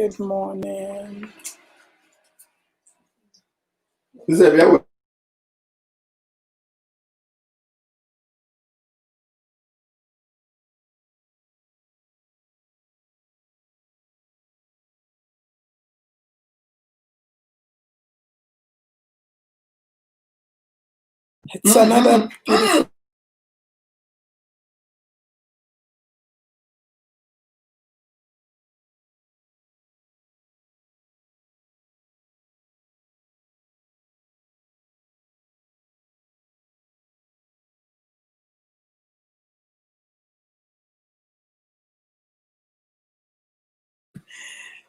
Good morning. It's another beautiful.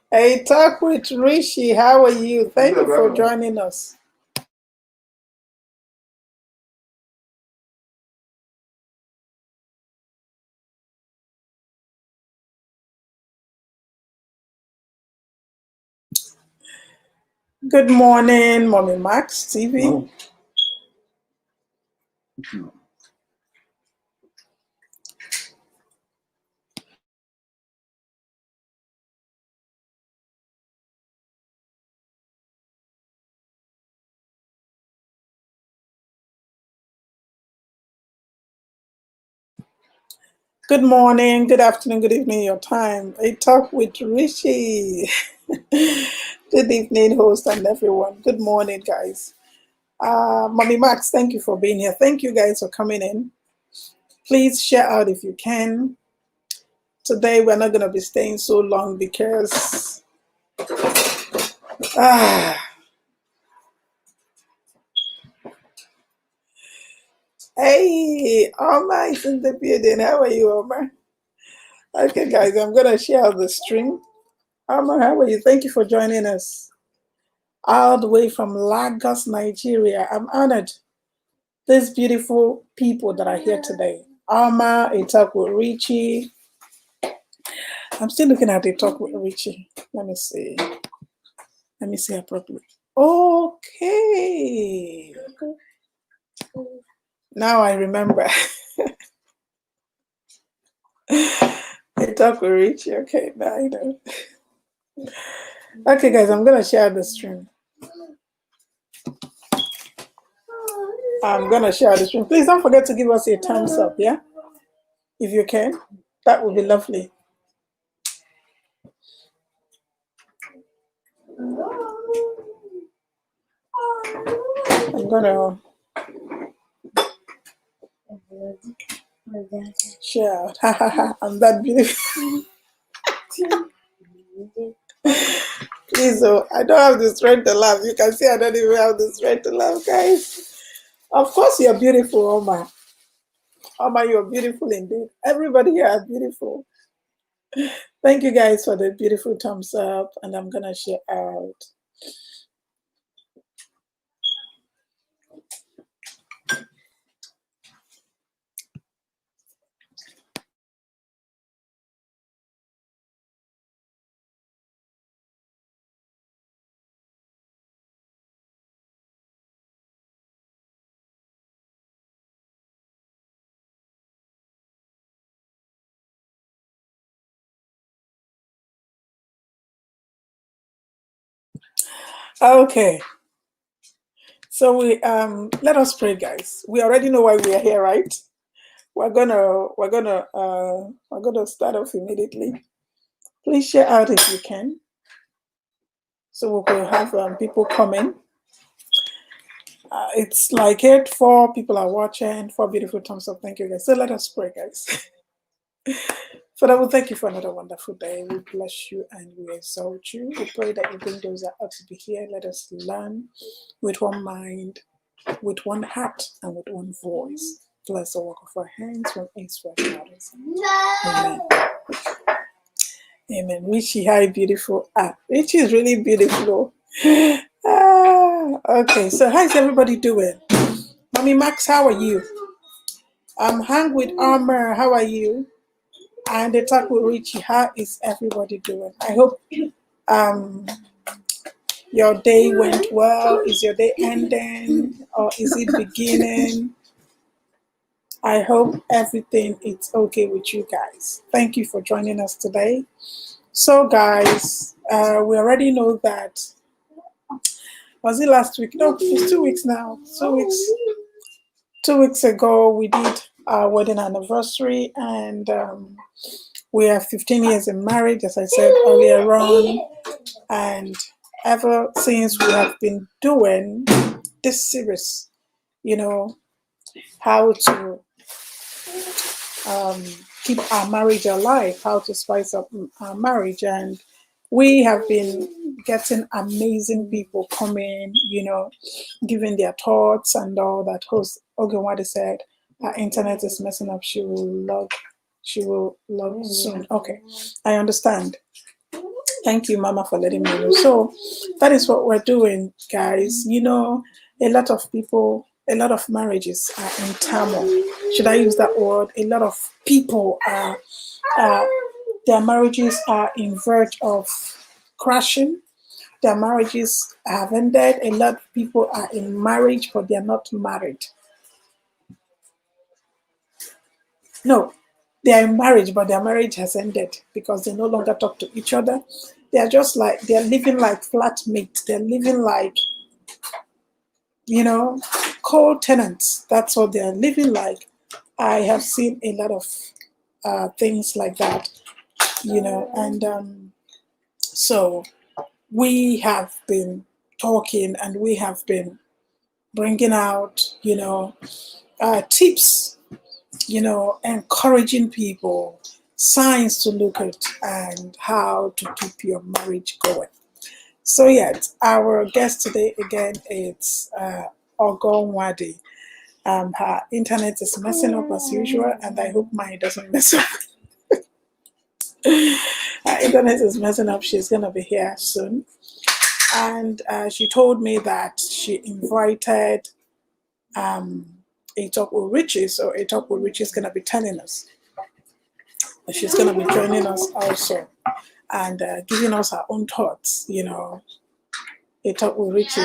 Hey, talk with Rishi. How are you? Thank you for joining us. Good morning, Mommy Max TV. Oh. Good morning, good afternoon, good evening, your time. I talk with Rishi. Good evening, host and everyone. Good morning, guys. Mommy Max, thank you for being here. Thank you guys for coming in. Please share out if you can. Today we're not going to be staying so long because hey, Omar is in the building. How are you, Omar? Okay, guys, I'm going to share the stream. Omar, how are you? Thank you for joining us. All the way from Lagos, Nigeria. I'm honored. These beautiful people that are here today. Omar, a talk with Richie. I'm still looking at the talk with Richie. Let me see. Let me see her properly. Okay. Now I remember. I talk with Richie. Okay, now I know. Okay, guys, I'm going to share the stream. I'm going to share the stream. Please don't forget to give us a thumbs up, yeah? If you can. That would be lovely. I'm going to share. I'm that beautiful. Please, I don't have the strength to laugh. You can see I don't even have the strength to laugh, guys. Of course, you're beautiful, Oma. Oma, you're beautiful indeed. Everybody here is beautiful. Thank you guys for the beautiful thumbs up, and I'm going to share out. Okay. So we let us pray, guys. We already know why we are here, right? We're gonna start off immediately. Please share out if you can. So we will have people coming. It's like 4 people are watching, 4 beautiful thumbs up. Thank you, guys. So let us pray, guys. Father, we thank you for another wonderful day. We bless you and we exalt you. We pray that you bring those that ought to be here. Let us learn with one mind, with one heart, and with one voice. Bless the work of our hands from east, west, north. Amen. Amen. Richie, hi, beautiful. Richie is really beautiful. Okay, so how's everybody doing? Mommy Max, how are you? I'm hang with Armor. How are you? And the talk with Richie. How is everybody doing? I hope your day went well. Is your day ending or is it beginning? I hope everything is okay with you guys. Thank you for joining us today. So guys, We already know that, was it last week? No, it's 2 weeks now. 2 weeks. 2 weeks ago, we did our wedding anniversary, and we are 15 years in marriage, as I said earlier on. And ever since, we have been doing this series, you know, how to um, keep our marriage alive, how to spice up our marriage. And we have been getting amazing people coming, giving their thoughts and all that. Host Nwadi said, our internet is messing up. She will log soon. Okay, I understand. Thank you, Mama, for letting me know. So that is what we're doing, guys. A lot of people, a lot of marriages are in turmoil. Should I use that word? A lot of people are their marriages are in verge of crashing. Their marriages have ended. A lot of people are in marriage, but they are not married. No, they are in marriage, but their marriage has ended because they no longer talk to each other. They are just like, they're living like flatmates. They're living like, you know, co-tenants. That's what they're living like. I have seen a lot of things like that, and so we have been talking and we have been bringing out, tips, encouraging people, signs to look at, and how to keep your marriage going. So, yes, our guest today again is Nwadi. Her internet is messing up as usual, and I hope mine doesn't mess up. Her internet is messing up. She's going to be here soon. And she told me that she invited a talk with Richie. So a talk with Richie is going to be telling us. She's going to be joining us also and giving us her own thoughts, A talk with Richie.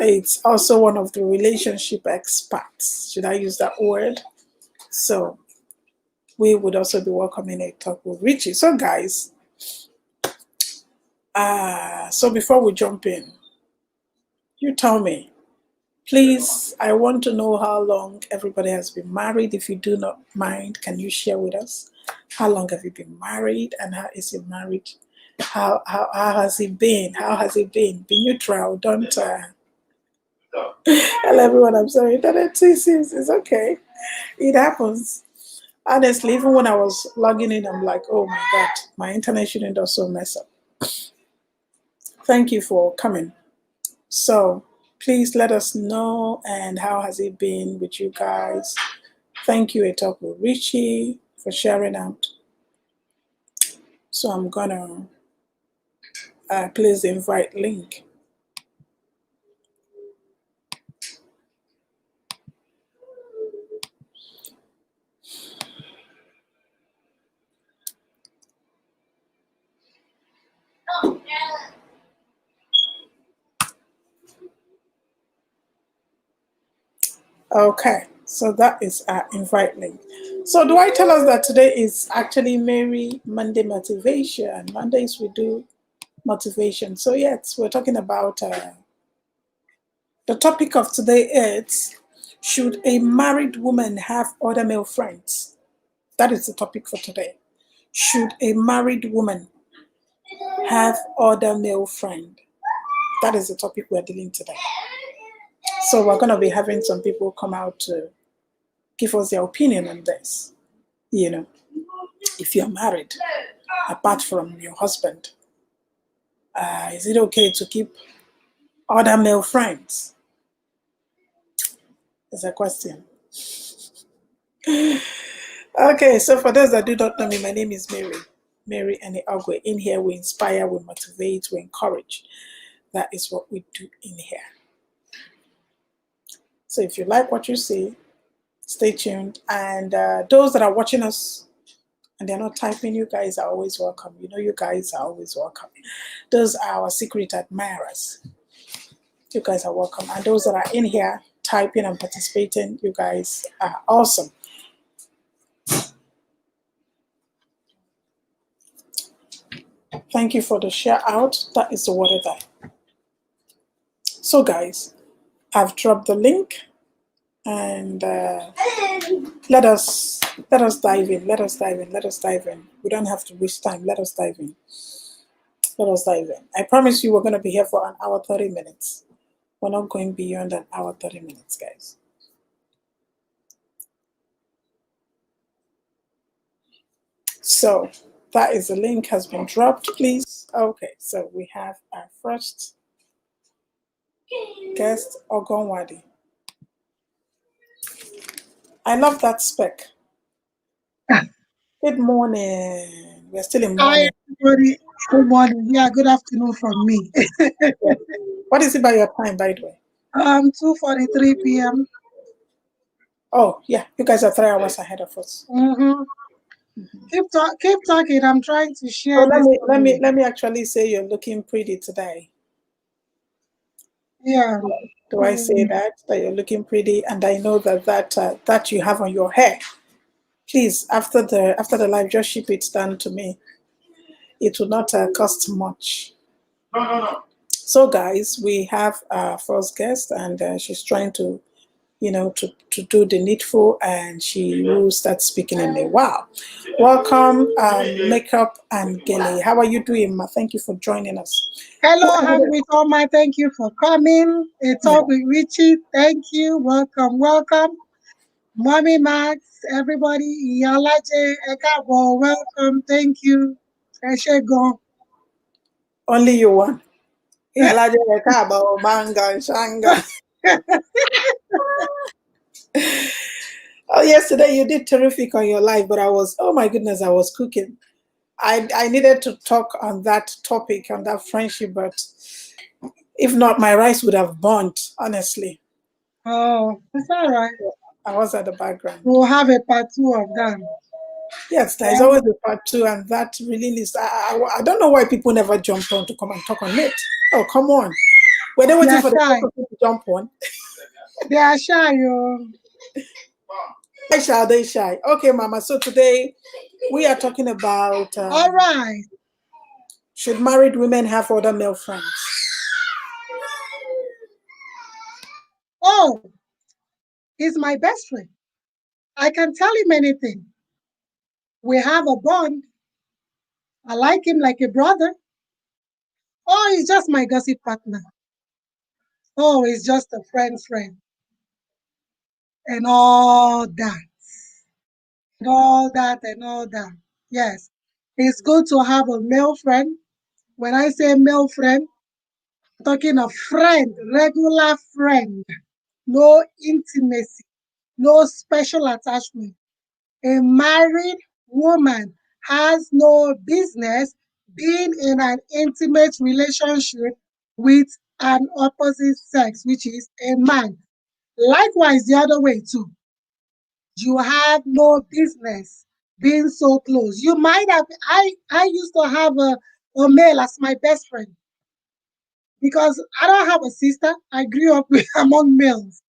It's also one of the relationship experts. Should I use that word? So we would also be welcoming a talk with Richie. So guys, so before we jump in, you tell me, please, I want to know how long everybody has been married. If you do not mind, can you share with us? How long have you been married and how is your marriage? How has it been? How has it been? Be neutral. Don't tell everyone I'm sorry. Internet issues. It's okay. It happens. Honestly, even when I was logging in, I'm like, oh my God, my internet shouldn't also mess up. Thank you for coming. So please let us know, and how has it been with you guys? Thank you, Etopo Richie, for sharing out. So I'm gonna place the invite link. Okay, so that is our invite link. So do I tell us that today is actually Mary Monday Motivation? Mondays we do motivation. So yes, we're talking about the topic of today is, should a married woman have other male friends? That is the topic for today. Should a married woman have other male friend? That is the topic we're dealing today. So we're going to be having some people come out to give us their opinion on this. If you're married, apart from your husband, is it okay to keep other male friends? Is a question. Okay, so for those that do not know me, my name is Mary Eniogwe. In here, we inspire, we motivate, we encourage. That is what we do in here. So if you like what you see, stay tuned. And those that are watching us and they're not typing, you guys are always welcome. You guys are always welcome. Those are our secret admirers. You guys are welcome. And those that are in here typing and participating, you guys are awesome. Thank you for the share out. That is the water there. So, guys, I've dropped the link, and let us dive in. Let us dive in. Let us dive in. We don't have to waste time. Let us dive in. Let us dive in. I promise you, we're going to be here for an hour 30 minutes. We're not going beyond an hour 30 minutes, guys. So that is the link has been dropped, please. Okay, so we have our first guest, Nwadi. I love that spec. Good morning. We're still in Hi, morning. everybody. Good morning. Yeah, good afternoon from me. Yeah. What is it by your time, by the way? 2:43 p.m. Oh, yeah, you guys are 3 hours ahead of us. Mm-hmm. Keep talking. I'm trying to So share let this. me let me let me actually say you're looking pretty today. Yeah. Do I say that you're looking pretty? And I know that you have on your hair. Please, after the live, just ship it down to me. It will not cost much. So, guys, we have our first guest, and she's trying to, to do the needful, and she will start speaking in a while. Welcome, Makeup and Gele. How are you doing, ma? Thank you for joining us. Hello, Hand with Oma. Thank you for coming. A talk with Richie. Thank you. Welcome, welcome. Mommy Max, everybody. Yalaje, Ekabo, welcome. Thank you. Eshegon. Only you one. Iyalaje Ekabo, Manga, Shanga. Oh, yesterday you did terrific on your live, but oh my goodness, I was cooking. I needed to talk on that topic, on that friendship, but if not, my rice would have burnt, honestly. Oh, it's all right. I was at the background. We'll have a part 2 of that. Yes, there's always a part two, and that really needs. I don't know why people never jumped on to come and talk on it. Oh, come on. Were they They waiting are for the shy. people to jump on? They are shy, yo. Why shall they shy? Okay, Mama. So today we are talking about All right. should married women have other male friends? Oh, he's my best friend. I can tell him anything. We have a bond. I like him like a brother. Oh, he's just my gossip partner. Oh, he's just a friend's friend. And all that. And all that and all that. Yes. It's good to have a male friend. When I say male friend, I'm talking a friend, regular friend. No intimacy, no special attachment. A married woman has no business being in an intimate relationship with an opposite sex, which is a man. Likewise, the other way too. You have no business being so close. You might have, I used to have a male as my best friend because I don't have a sister. I grew up among males.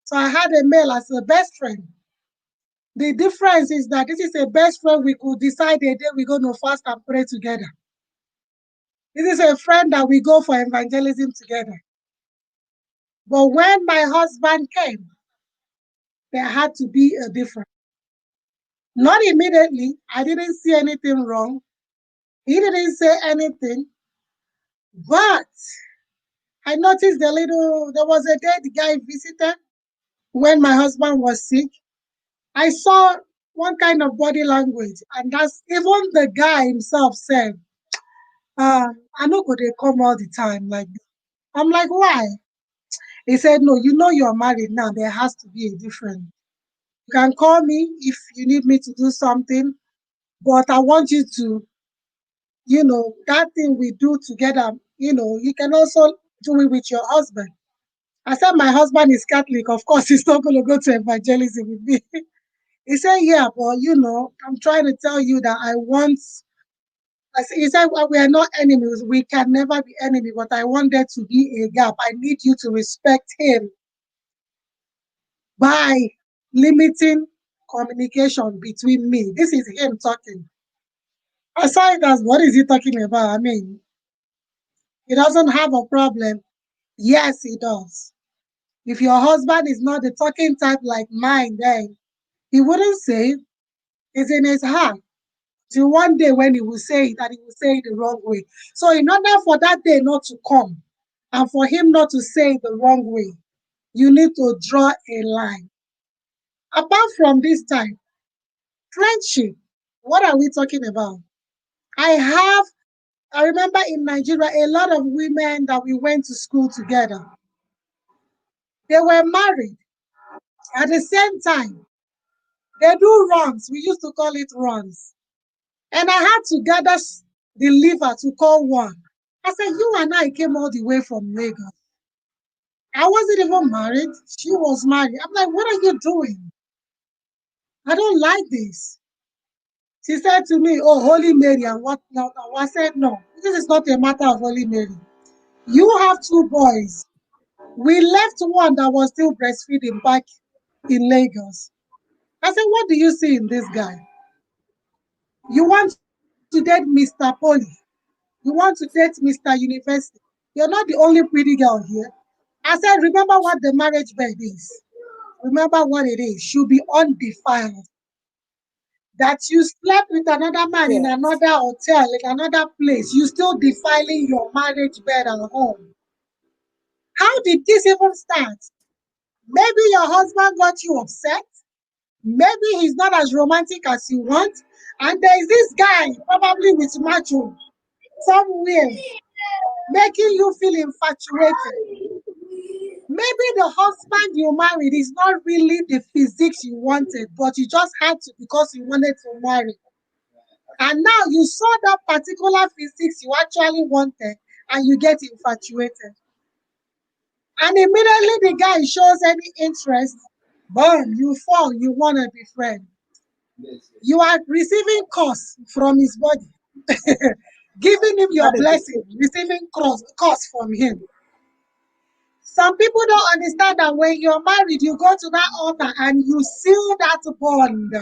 So I had a male as a best friend. The difference is that this is a best friend we could decide a day we're going to fast and pray together. This is a friend that we go for evangelism together. But when my husband came, there had to be a difference. Not immediately. I didn't see anything wrong. He didn't say anything. But I noticed there was a day the guy visited when my husband was sick. I saw one kind of body language, and that's even the guy himself said, I know go they come all the time. Like I'm like, why? He said, no, you know you're married now. There has to be a difference. You can call me if you need me to do something, but I want you to, that thing we do together, you can also do it with your husband. I said, my husband is Catholic. Of course, he's not going to go to evangelism with me. He said, yeah, but I'm trying to tell you that he said, well, we are not enemies. We can never be enemies, but I want there to be a gap. I need you to respect him by limiting communication between me. This is him talking. I saw it as, what is he talking about? I mean, he doesn't have a problem. Yes, he does. If your husband is not the talking type like mine, then he wouldn't say it. It's in his heart. Till one day when he will say it, and he will say it the wrong way. So in order for that day not to come and for him not to say it the wrong way, you need to draw a line. Apart from this time, friendship, what are we talking about? I have, I remember in Nigeria, a lot of women that we went to school together, they were married at the same time. They do runs. We used to call it runs. And I had to gather the liver to call one. I said, you and I came all the way from Lagos. I wasn't even married. She was married. I'm like, what are you doing? I don't like this. She said to me, oh, Holy Mary, and what now? I said, no, this is not a matter of Holy Mary. You have two boys. We left one that was still breastfeeding back in Lagos. I said, what do you see in this guy? You want to date Mr. Poly. You want to date Mr. University. You're not the only pretty girl here. I said, remember what the marriage bed is. Remember what it is. Should be undefiled. That you slept with another man in Yes. another hotel, in another place, you still defiling your marriage bed and home. How did this even start? Maybe your husband got you upset. Maybe he's not as romantic as you want. And there is this guy, probably with macho, somewhere, making you feel infatuated. Maybe the husband you married is not really the physiques you wanted, but you just had to because you wanted to marry. And now you saw that particular physics you actually wanted and you get infatuated. And immediately the guy shows any interest, boom, you fall, you want to be friend. You are receiving curse from his body, giving him your That is the blessing, truth. receiving curse from him. Some people don't understand that when you're married, you go to that altar and you seal that bond.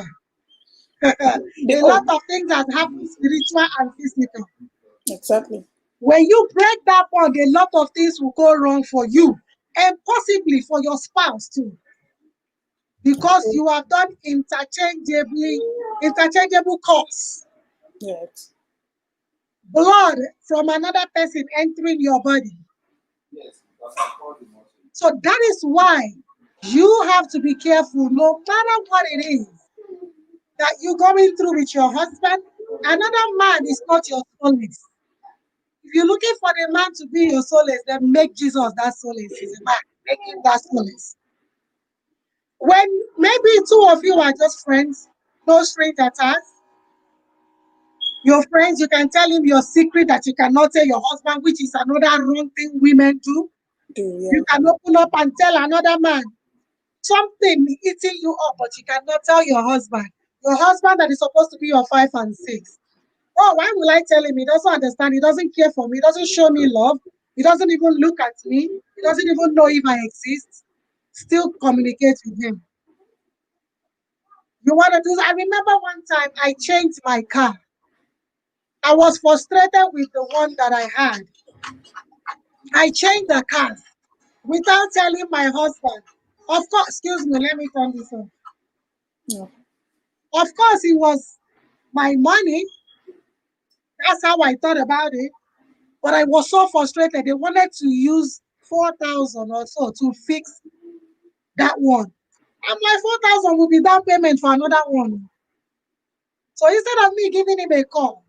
A lot Oh, of things that happen spiritual and physical. exactly. When you break that bond, a lot of things will go wrong for you and possibly for your spouse too, because True. you have done interchangeable cause. Yes. Blood from another person entering your body. So that is why you have to be careful, no matter what it is that you're going through with your husband. Another man is not your solace. If you're looking for the man to be your solace, then make Jesus that solace. He's a man. Make him that solace. When maybe two of you are just friends, no strings attached, your friends, you can tell him your secret that you cannot tell your husband, which is another wrong thing women do. Do You yeah. can open up and tell another man something eating you up, but you cannot tell your husband. Your husband that is supposed to be your 5 and 6. Oh, why will I tell him? He doesn't understand. He doesn't care for me. He doesn't show me love. He doesn't even look at me. He doesn't even know if I exist. Still communicate with him. You want to do that? I remember one time I changed my car. I was frustrated with the one that I had. I changed the car without telling my husband. Of course, excuse me, let me turn this on. Yeah. Of course, it was my money. That's how I thought about it. But I was so frustrated. They wanted to use 4,000 or so to fix that one. I'm like, 4,000 will be down payment for another one. So instead of me giving him a call,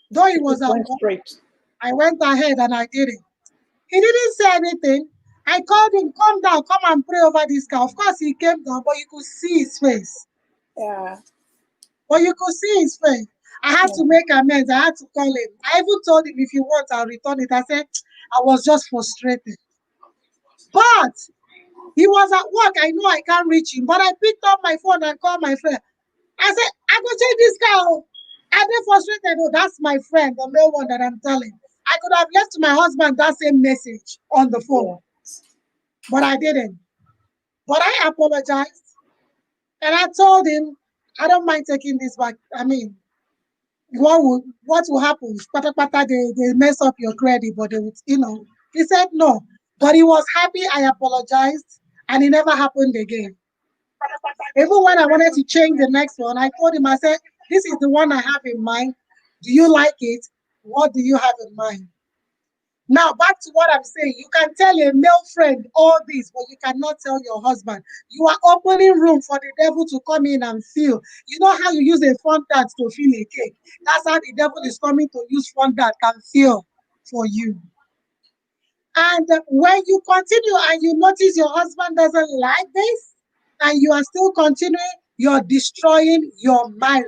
though he You was just at went work, straight. I went ahead and I did it. He didn't say anything. I called him, come down, come and pray over this car. Of course, he came down, but you could see his face. Yeah. But you could see his face. I had to Yeah. make amends. I had to call him. I even told him, if you want, I'll return it. I said, I was just frustrated. But he was at work. I know I can't reach him. But I picked up my phone and called my friend. I said, I go change this car. Oh. And they frustrated. Oh, that's my friend, the male one that I'm telling. I could have left my husband that same message on the phone, Yeah. but I didn't. But I apologized and I told him, I don't mind taking this back. I mean, what will happen? Pata, they mess up your credit, but they would, He said no. But he was happy I apologized and it never happened again. Even when I wanted to change the next one, I told him, I said, this is the one I have in mind. Do you like it? What do you have in mind? Now, back to what I'm saying. You can tell a male friend all this, but you cannot tell your husband. You are opening room for the devil to come in and feel. You know how you use a fondant to feel a cake? That's how the devil is coming to use fondant can feel for you. And when you continue and you notice your husband doesn't like this, and you are still continuing, you're destroying your marriage.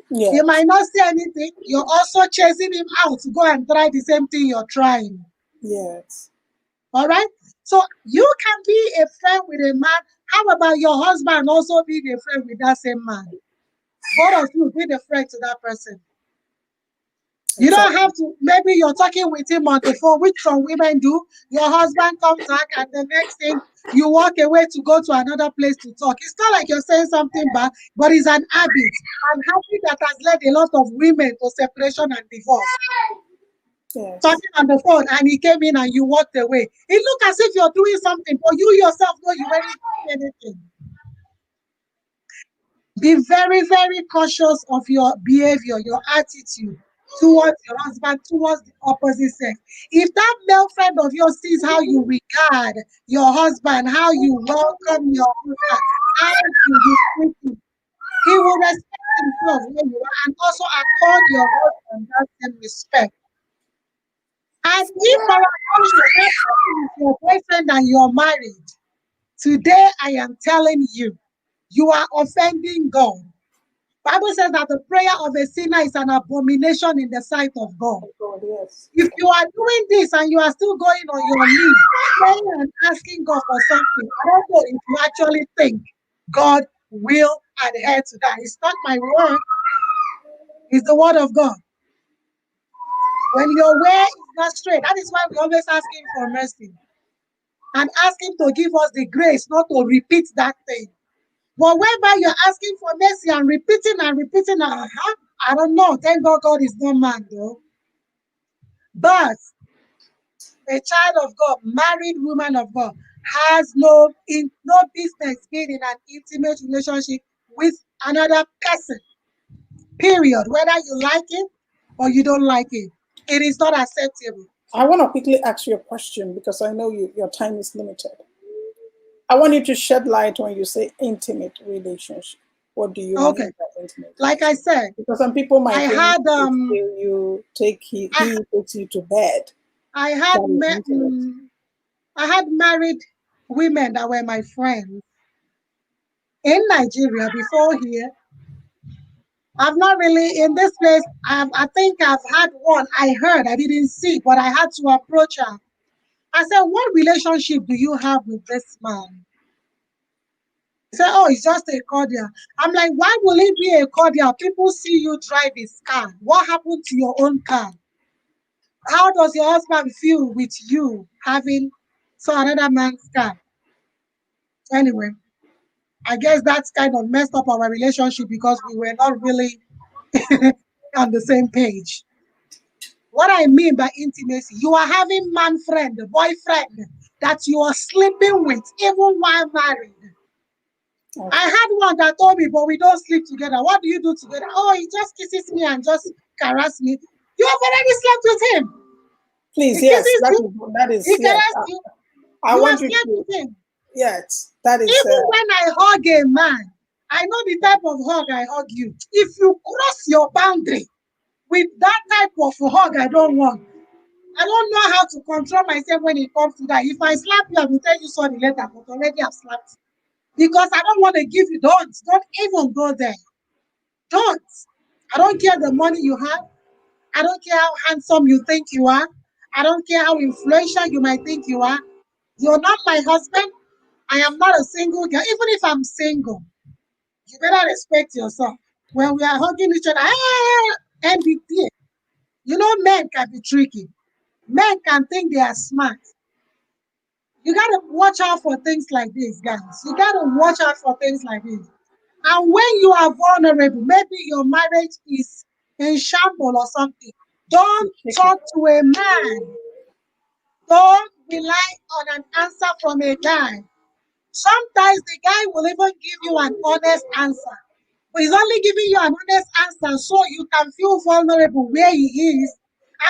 He Yes. might not say anything. You're also chasing him out to go and try the same thing you're trying. Yes. All right. So you can be a friend with a man. How about your husband also being a friend with that same man? Both of you be the friend to that person. You don't Exactly. have to, maybe you're talking with him on the phone, which some women do. Your husband comes back, and the next thing you walk away to go to another place to talk. It's not like you're saying something bad, but it's an habit. An habit that has led a lot of women to separation and divorce. Yes. Talking on the phone, and he came in and you walked away. It looked as if you're doing something, but you yourself know you weren't doing anything. Be very, very cautious of your behavior, your attitude towards your husband, towards the opposite sex. If that male friend of yours sees how you regard your husband, how you welcome your husband, how you treat him, he will respect himself where you are and also accord your husband that same respect. And if for that person is your boyfriend and you're married, today I am telling you, you are offending God. Bible says that the prayer of a sinner is an abomination in the sight of God. Oh, God, yes. If you are doing this and you are still going on your knees, praying and asking God for something, I don't know if you actually think God will adhere to that. It's not my word, it's the word of God. When your way is not straight, that is why we always ask Him for mercy and ask Him to give us the grace not to repeat that thing. But whereby you're asking for mercy and repeating, I don't know. Thank God God is not man, though. But a child of God, married woman of God, has no business being in an intimate relationship with another person. Period. Whether you like it or you don't like it, it is not acceptable. I want to quickly ask you a question because I know your time is limited. I want you to shed light when you say intimate relationship. What do you Okay. mean by intimate Like I relationship? said, Because some people I might think had it's till you take I he takes you to bed. I had That is met intimate. I had married women that were my friends in Nigeria before here. I've not really in this place. I think I've had one. I heard, I didn't see, but I had to approach her. I said, "What relationship do you have with this man?" He said, "Oh, it's just a cordial." I'm like, "Why will it be a cordial? People see you drive his car. What happened to your own car? How does your husband feel with you having another man's car?" Anyway, I guess that's kind of messed up our relationship because we were not really on the same page. What I mean by intimacy, you are having man friend, boyfriend that you are sleeping with even while married. I Okay. had one that told me, but we don't sleep together. What do you do together? Oh, he just kisses me and just caress me. You have already slept with him. Please, He yes, kisses you, that is he yes. caresses you. I You have want you slept to with him. yes. That is Even when I hug a man, I know the type of hug I hug you. If you cross your boundary with that type of hug, I don't want. I don't know how to control myself when it comes to that. If I slap you, I will tell you sorry later, but already I've slapped you. Because I don't want to give you, don't even go there. Don't. I don't care the money you have. I don't care how handsome you think you are. I don't care how influential you might think you are. You're not my husband. I am not a single girl. Even if I'm single, you better respect yourself. When we are hugging each other, and be there. You know, men can be tricky. Men can think they are smart. You got to watch out for things like this, guys. You got to watch out for things like this. And when you are vulnerable, maybe your marriage is in shambles or something. Don't To check it. talk to a man. Don't rely on an answer from a guy. Sometimes the guy will even give you an honest answer. But he's only giving you an honest answer so you can feel vulnerable where he is.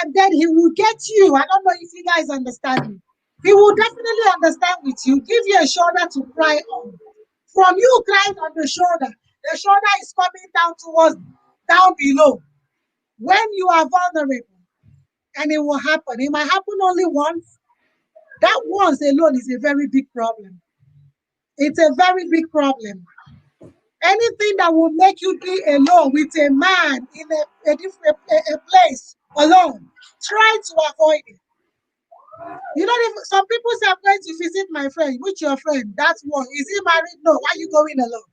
And then he will get you. I don't know if you guys understand me. He will definitely understand with you, give you a shoulder to cry on. From you crying on the shoulder is coming down towards down below. When you are vulnerable, and it will happen. It might happen only once. That once alone is a very big problem. It's a very big problem. Anything that will make you be alone with a man in a different a place alone, try to avoid it. You know, if some people say, I'm going to visit my friend. Which your friend? That's one. Is he married? No. Why are you going alone?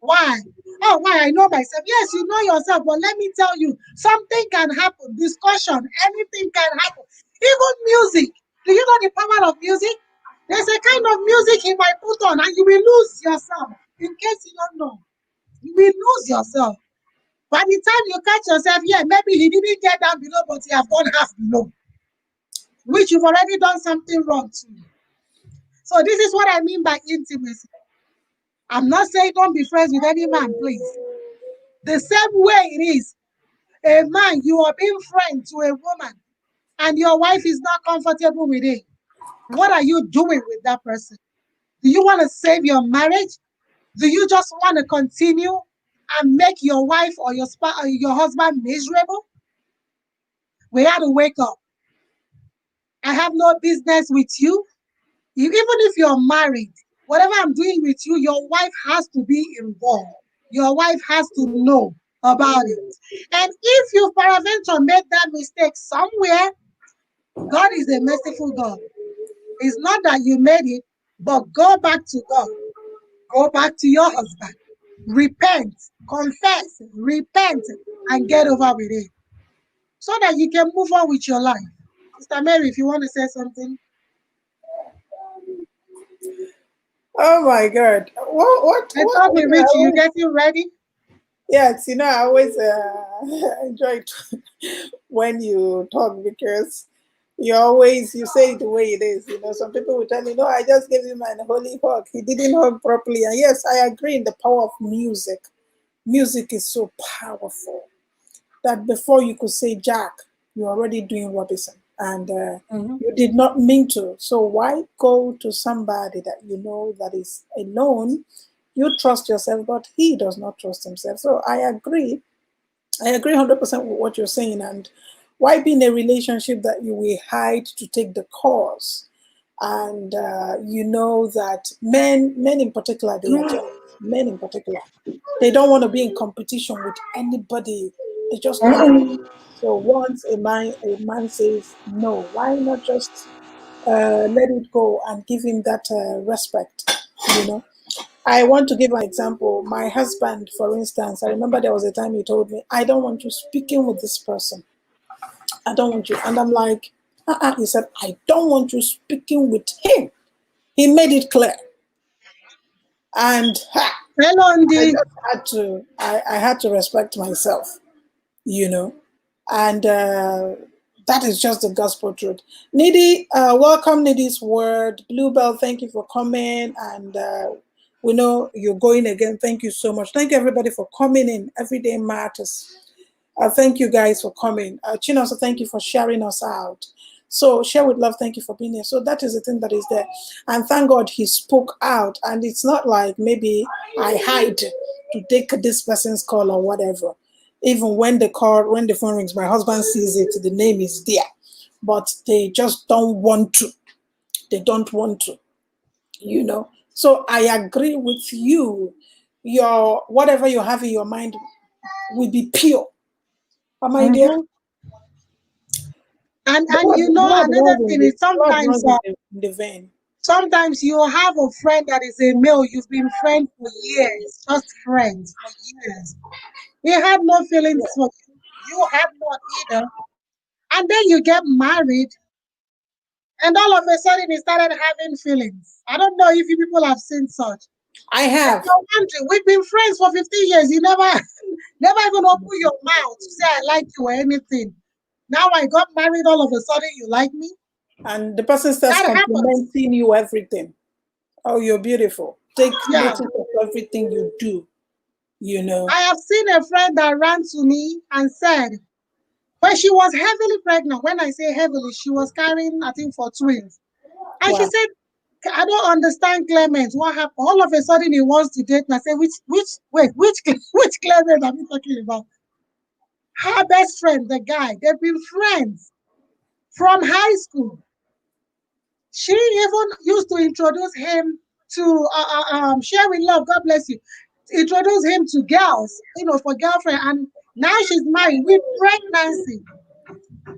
Why? Oh, why? I know myself. Yes, you know yourself, but let me tell you, something can happen. Discussion, anything can happen. Even music. Do you know the power of music? There's a kind of music he might put on, and you will lose yourself. In case you don't know, you will lose yourself. By the time you catch yourself, yeah, maybe he didn't get down below, but he have gone half below, which you've already done something wrong to. So this is what I mean by intimacy. I'm not saying don't be friends with any man, please. The same way it is, a man, you are being friend to a woman, and your wife is not comfortable with it. What are you doing with that person? Do you want to save your marriage? Do you just want to continue and make your wife or your husband miserable? We had to wake up. I have no business with you. Even if you're married, whatever I'm doing with you, your wife has to be involved. Your wife has to know about it. And if you peradventure made that mistake somewhere, God is a merciful God. It's not that you made it, but go back to God. Go back to your husband. Repent, confess, repent, and get over with it so that you can move on with your life. Sister Mary, if you want to say something, Oh my God. I thought we I reached you. You always, getting ready? yes, I always enjoy when you talk because you say it the way it is. Some people will tell you, no, I just gave him an holy hug. He didn't hug properly. And yes, I agree in the power of music. Music is so powerful that before you could say Jack, you're already doing Robinson. And Mhm. you did not mean to. So why go to somebody that you know that is alone? You trust yourself, but he does not trust himself. So I agree. I agree 100% with what you're saying. And why be in a relationship that you will hide to take the course? And you know that men in particular, they are jealous. Men in particular, they don't want to be in competition with anybody. They just don't want. So once a man says no, why not just let it go and give him that respect? You know. I want to give an example. My husband, for instance, I remember there was a time he told me, "I don't want you speaking with this person. I don't want you." And I'm like, He said, "I don't want you speaking with him." He made it clear, and Hello, I Andy. just had to. I had to respect myself. you know, and that is just the gospel truth. Nidhi, welcome Nidhi's word. Bluebell, thank you for coming, and we know you're going again. Thank you so much. Thank you everybody for coming in. Everyday matters. Thank you guys for coming. Chinoso, thank you for sharing us out. So share with love. Thank you for being here. So that is the thing that is there, and thank God he spoke out. And it's not like maybe I hide to take this person's call or whatever. Even when the phone rings, my husband sees it. The name is there, but they just don't want to. They don't want to. So I agree with you. Your whatever you have in your mind will be pure. My dear, Mhm. And you know another thing is blood sometimes runs in the vein. sometimes you have a friend that is a male. You've been friends for years, just friends for years. He had no feelings for you. You have not either. And then you get married, and all of a sudden he started having feelings. I don't know if you people have seen such. I And have. you're wondering, we've been friends for 15 years. You never, never even open your mouth to say I like you or anything. Now I got married, all of a sudden you like me? And the person starts That happens. complimenting you everything. Oh, you're beautiful. Take Yeah. notice of everything you do, you know. I have seen a friend that ran to me and said, when she was heavily pregnant, when I say heavily, she was carrying, I think, for twins. And she Wow. said, I don't understand Clement. What happened? All of a sudden he wants to date me. I said, which which Clement are we talking about? Her best friend, the guy, they've been friends from high school. She even used to introduce him to share with love. God bless you. Introduce him to girls, for girlfriend. And now she's married with pregnancy.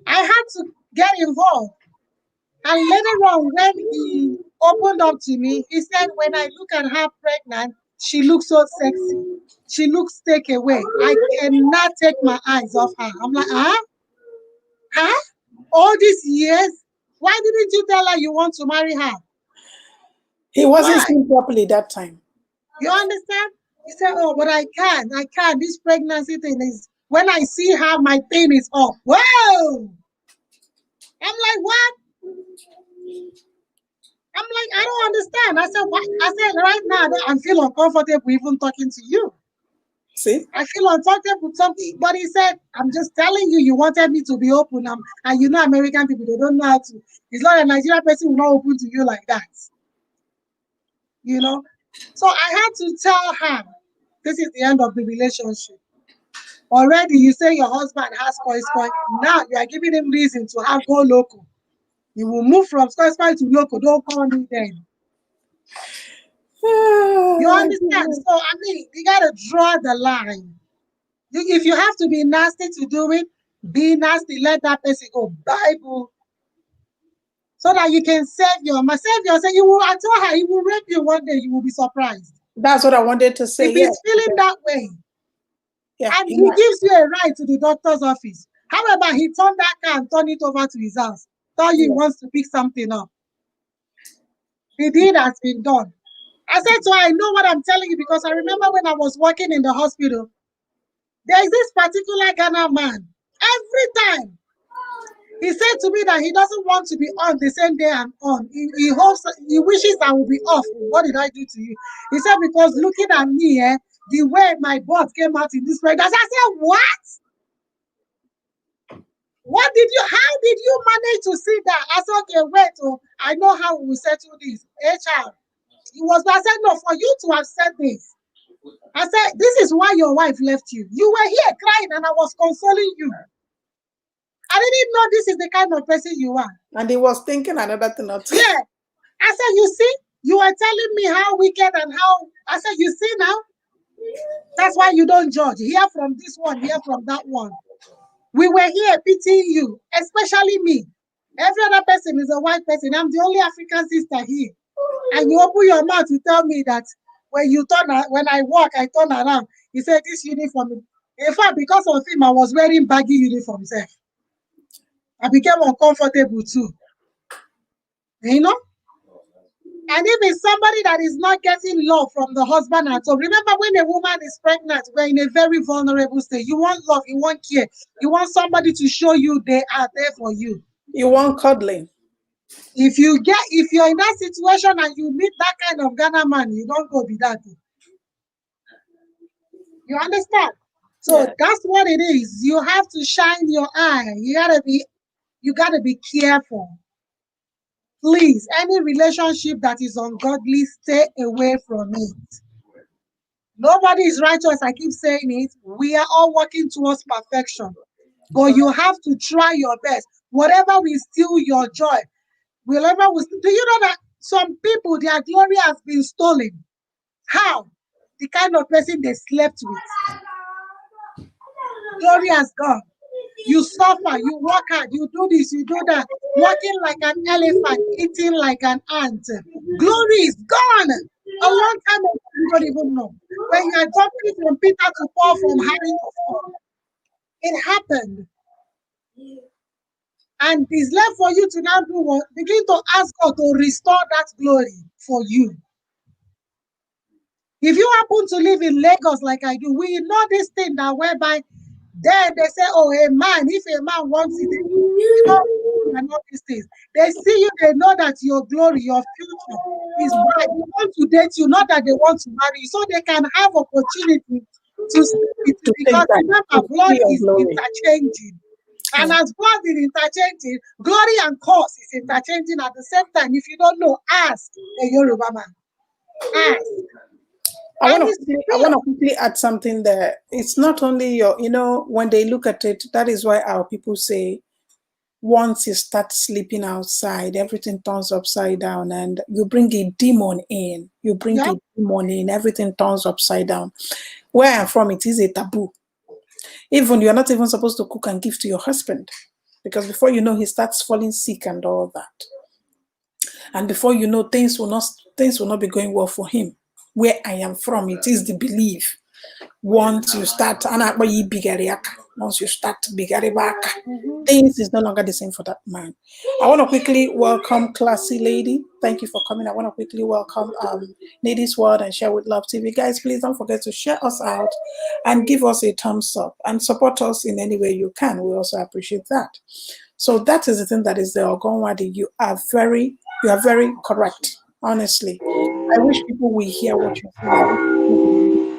I had to get involved. And later on, when he opened up to me, he said, when I look at her pregnant, she looks so sexy. She looks take away. I cannot take my eyes off her. I'm like, huh? Huh? All these years? Why didn't you tell her you want to marry her? He wasn't Why? seen properly that time. You understand? He said, oh, but I can't. I can't. This pregnancy thing is, when I see her, my pain is up. Whoa! I'm like, what? I'm like, I don't understand. I said, what? I said, right now, I feel uncomfortable even talking to you. See? I feel uncomfortable talking. But he said, I'm just telling you, you wanted me to be open. And you know, American people, they don't know how to. It's not a Nigerian person will not open to you like that. You know? So I had to tell her, this is the end of the relationship. Already, you say your husband has koi. Now you are giving him reason to have go local. You will move from koi to local. Don't call me then. You understand? So, I mean, you got to draw the line. If you have to be nasty to do it, be nasty. Let that person go. Bible. So that you can save your mind. Save yourself. I told her, he will rape you one day. You will be surprised. That's what I wanted to If say. he's Yes. feeling that way, Yeah. and he gives you a ride to the doctor's office. However, he turned that car and turned it over to his house. Tell you he wants to pick something up. The deed has been done. I said, so I know what I'm telling you because I remember when I was working in the hospital, there is this particular Ghana man. Every time he said to me that he doesn't want to be on the same day I'm on. He hopes, he wishes I will be off. What did I do to you? He said, because looking at me, the way my butt came out in this pregnancy, I said, what? How did you manage to see that? I said, okay, wait, I know how we will settle this. HR. I said, no, for you to have said this. I said, this is why your wife left you. You were here crying and I was consoling you. I didn't know this is the kind of person you are. And he was thinking another thing. Yeah. I said, you see, you are telling me how wicked and how. I said, you see now? That's why you don't judge. Hear from this one, hear from that one. We were here pitying you, especially me. Every other person is a white person. I'm the only African sister here. And you open your mouth to tell me that when I walk, I turn around. He said, this uniform. In fact, because of him, I was wearing baggy uniform. I became uncomfortable too. You know? And if it's somebody that is not getting love from the husband at all, remember when a woman is pregnant, we're in a very vulnerable state. You want love, you want care, you want somebody to show you they are there for you. You want cuddling. If you're in that situation and you meet that kind of Ghana man, you don't go be that. You understand? So that's what it is. You have to shine your eye. You gotta be careful. Please, any relationship that is ungodly, stay away from it. Nobody is righteous. I keep saying it. We are all working towards perfection. But you have to try your best. Whatever will steal your joy, do you know that some people, their glory has been stolen? How? The kind of person they slept with. Glory has gone. You suffer, you work hard, you do this, you do that, walking like an elephant, eating like an ant. Glory is gone. A long time ago, you don't even know. When you are jumping from Peter to Paul, from Harry to Paul, it happened. And it's left for you to now do what? Begin to ask God to restore that glory for you. If you happen to live in Lagos like I do, we know this thing that whereby then they say, oh, a man, if a man wants it, you know, and all these things. They see you, they know that your glory, your future is bright. They want to date you, not that they want to marry you, so they can have opportunity to sleep with you. To take Because that, to remember, blood see your is glory. interchanging. And Yeah. as blood is interchanging, glory and curse is interchanging at the same time. If you don't know, ask a Yoruba man. Ask. And it's I want to real. quickly add something there. It's not only your, when they look at it, that is why our people say once you start sleeping outside, everything turns upside down, and you bring a demon in. You bring Yeah. a demon in, everything turns upside down. Where I'm from, it is a taboo. Even you're not even supposed to cook and give to your husband, because before you know, he starts falling sick and all that. And before you know, things will not be going well for him. Where I am from, it is the belief. Once you start, once you start back, Mhm. things is no longer the same for that man. I want to quickly welcome Classy Lady. Thank you for coming. I want to quickly welcome Ladies World and Share with Love TV. Guys, please don't forget to share us out and give us a thumbs up and support us in any way you can. We also appreciate that. So that is the thing that is there. Nwadi, you are very correct. Honestly, I wish people will hear what you're saying.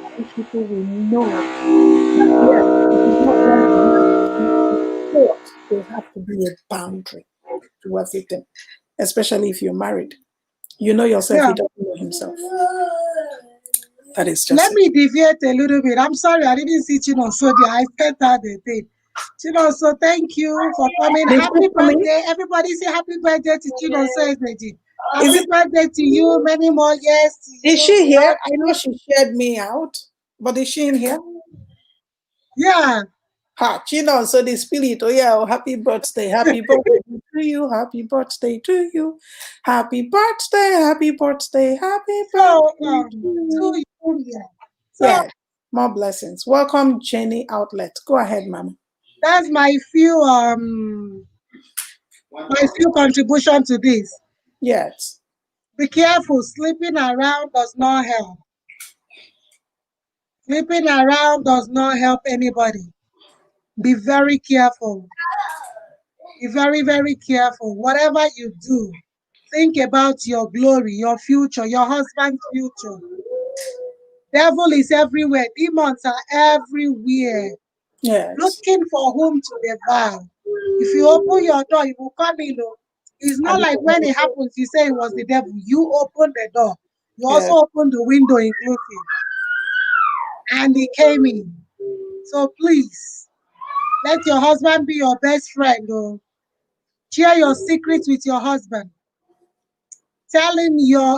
I wish people will know that yes, it is not wrong for man to sleep, but there has to be a boundary to everything, especially if you're married. You know yourself, he Yeah. doesn't know himself. That is just Let it. me deviate a little bit. I'm sorry, I didn't see Chinonso there. I felt out the thing. Chinonso, thank you for coming. They still Happy coming? birthday. Everybody say happy birthday to Chinonso Ezeji. Is Happy it? birthday to you. Many more years to Is you. she here? God I know she shared me out, but is she in here? Yeah. Ha, Chino, so the spirit. Oh yeah, oh, happy birthday to you, happy birthday to you, happy birthday, happy birthday, happy So, birthday to to you. you, yeah. So, Yeah, more blessings. Welcome, Jenny Outlet. Go ahead, Mama. that's my few contribution to this. Yes, Be careful. Sleeping around does not help. Sleeping around does not help anybody. Be very careful. Be very, very careful. Whatever you do, think about your glory, your future, your husband's future. Devil is everywhere. Demons are everywhere, yes. looking for whom to devour. If you open your door, he will come in. Oh. It's I not be like when it happens, you say it was the devil. You open the door. You also yes, open the window inclusive. And he came in. So please, let your husband be your best friend. Oh. Share your secrets with your husband. Tell him your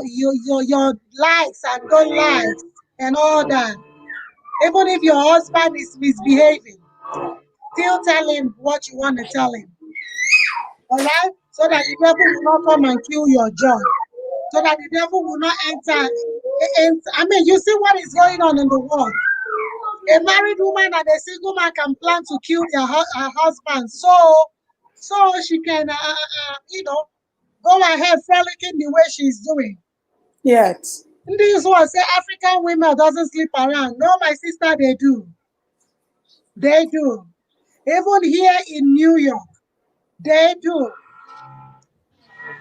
likes and don't likes and all that. Even if your husband is misbehaving, still tell him what you want to tell him. All right? So that the devil will not come and kill your joy. So that the devil will not enter. I mean, you see what is going on in the world. A married woman and a single man can plan to kill her husband, so she can, go ahead frolicking the way she's doing. yes, This one say African women doesn't sleep around. No, my sister, they do. They do. Even here in New York, they do.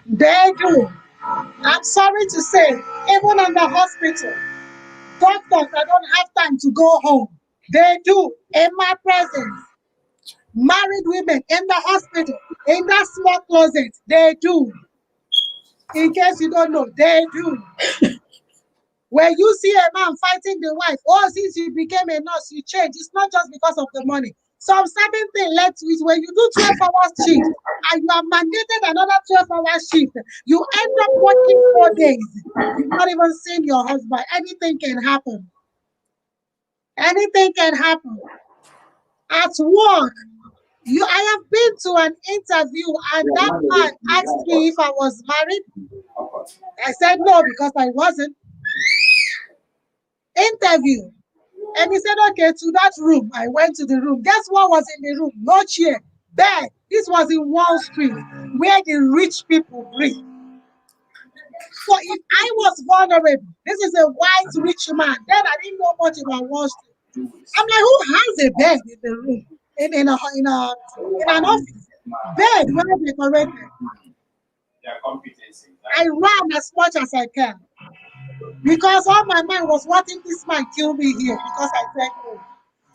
They do. I'm sorry to say, even in the hospital, doctors that don't have time to go home, they do. In my presence, married women in the hospital, in that small closet, they do. In case you don't know, they do. When you see a man fighting the wife, oh, since you became a nurse, you change. It's not just because of the money. Some certain thing led to it. When you do 12 hours shift and you are mandated another 12 hours shift, you end up working 4 days. You've not even seen your husband. Anything can happen. Anything can happen. At work, I have been to an interview and that man asked me if I was married. I said no because I wasn't. Interview. And he said, okay, to that room. I went to the room. Guess what was in the room? No chair, bed. This was in Wall Street, where the rich people breathe. So if I was vulnerable, this is a white rich man. Then I didn't know much about Wall Street. I'm like, who has a bed in the room in an office? Bed well decorated. I ran as much as I can because all my mind was, what if this man kill me here? Because I said no.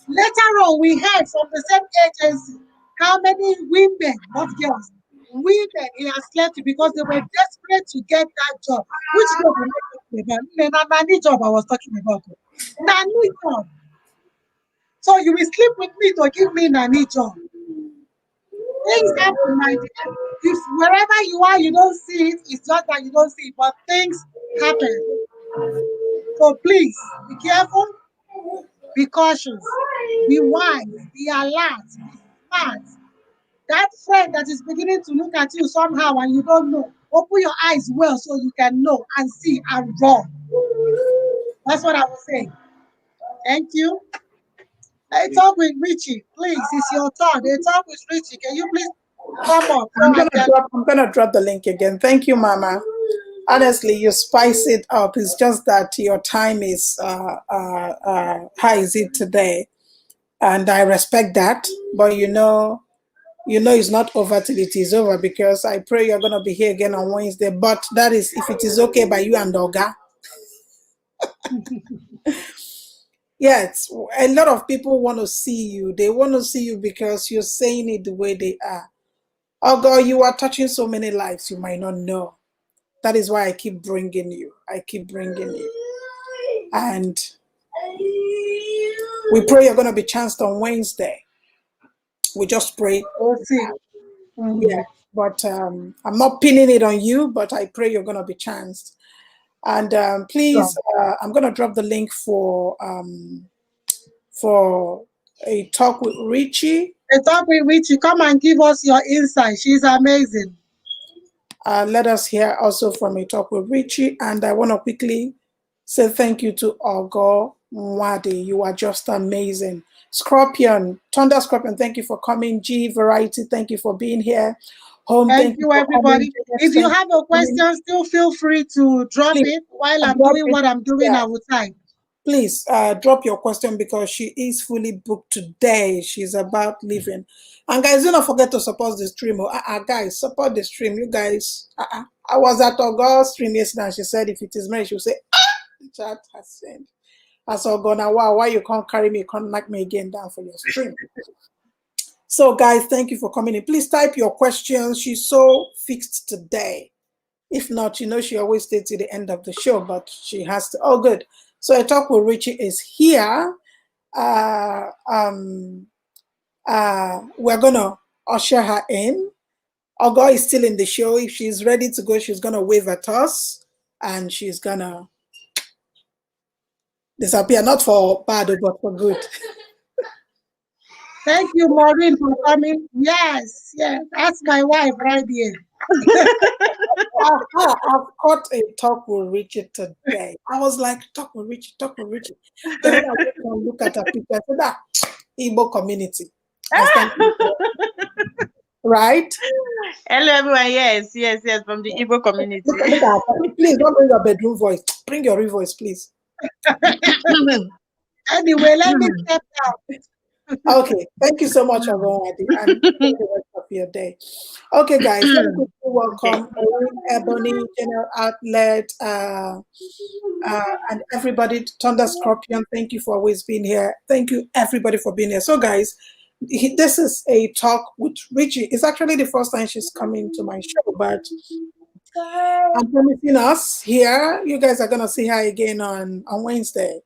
Later on, we heard from the same agency how many women, not girls, women he has slept with because they were desperate to get that job. Which job am I talking about? The nanny job I was talking about. Nanny job. So you will sleep with me to give me nanny job. Things happen, my dear. If wherever you are, you don't see it, it's just that you don't see it, but things happen. So please be careful, be cautious, be wise, be alert, be smart. That friend that is beginning to look at you somehow and you don't know, open your eyes well so you can know and see and run. That's what I was saying. Thank you. I talk with Richie, please. It's your turn. I talk with Richie. Can you please come up so I can? I'm gonna drop the link again. Thank you, Mama. Honestly, you spice it up. It's just that your time is how is it today? And I respect that. But it's not over till it is over, because I pray you're gonna be here again on Wednesday. But that is if it is okay by you and Oga. Yes, a lot of people want to see you. They want to see you because you're saying it the way they are. Oh God, you are touching so many lives you might not know. That is why I keep bringing you. I keep bringing you. And we pray you're going to be chanced on Wednesday. We just pray. We'll see. Yeah. Mhm. But I'm not pinning it on you, but I pray you're going to be chanced. And So, please, I'm going to drop the link for a talk with Richie. I talk with Richie. Come and give us your insight. She's amazing. Let us hear also from a talk with Richie. And I want to quickly say thank you to Ogo Nwadi. You are just amazing. Scorpion, Thunder Scorpion, thank you for coming. G Variety, thank you for being here. Home, Thank thank you you, for coming. everybody. JX, If you thank you have a for coming. question, still feel free to drop Please it while I'm drop doing it. what I'm doing. Yeah, I will type. please drop your question because she is fully booked today. She's about leaving. And guys, do not forget to support the stream. Guys, support the stream. You guys, I was at Ogo's stream yesterday and she said if it is me, she'll say, the chat has sent. I said, "Oh, now wow, why you can't carry me, can't knock me again down for your stream." So, guys, thank you for coming in. Please type your questions. She's so fixed today. If not, she always stays to the end of the show, but she has to. Oh, good. So, a talk with Richie is here. Uh, um, we're gonna usher her in. Ogo is still in the show. If she's ready to go, she's gonna wave at us, and she's gonna disappear. Not for bad, but for good. Thank you, Maureen, for coming. Yes, yes, that's my wife right here. I've got a talk with Richie today. I was like, talk with Richie, talk with Richie. Then when I went and look at her picture, I said, Igbo community. I stand right. Hello, everyone. Yes, yes, yes, from the Igbo community. Look at her. Please don't bring your bedroom voice. Bring your real voice, please. Anyway, let me step down. Okay, thank you so much, Nwadi, and enjoy the rest of your day. Okay, guys, let me quickly Okay. welcome Owen, Ebony, General Outlet, and everybody. Thunder Scorpion, thank you for always being here. Thank you, everybody, for being here. So, guys, this is a talk with Richie. It's actually the first time she's coming to my show, but I'm promising us here, you guys are going to see her again on Wednesday.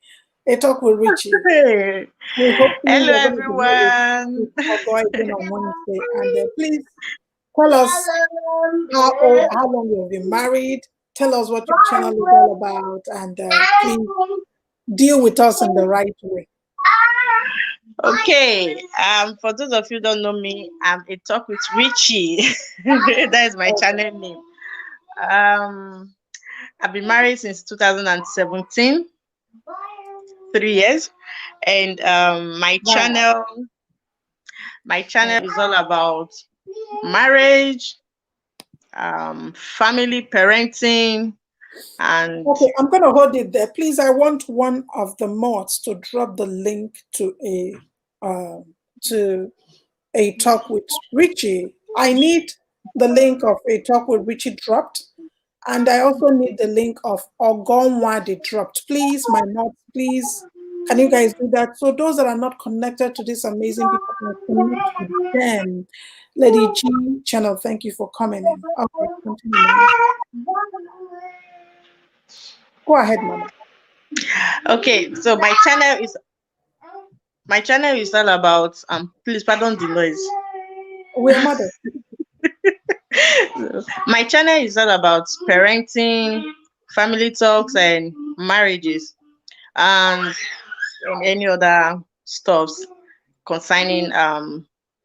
A talk with Richie. We hopefully Hello, we're going to be here with everyone. our guy again on Wednesday. And please tell us how long you've been married. Tell us what your channel is all about, and please deal with us in the right way. Okay. For those of you who don't know me, I'm a talk with Richie. That is my channel name. I've been married since 2017, 3 years, and Wow. my channel is all about marriage, family, parenting, And Okay, I'm gonna hold it there. Please, I want one of the mods to drop the link uh, to a talk with Richie. I need the link of a talk with Richie dropped, and I also need the link of Nwadi dropped. Please, my mods, please, can you guys do that? So those that are not connected to these amazing people can connect with them. Lady G channel, thank you for coming in. Okay, continue, Mama. Go ahead, Mama. okay, so my channel is all about please pardon the noise. We are mother. My channel is all about parenting, family talks, and marriages, and any other stuffs concerning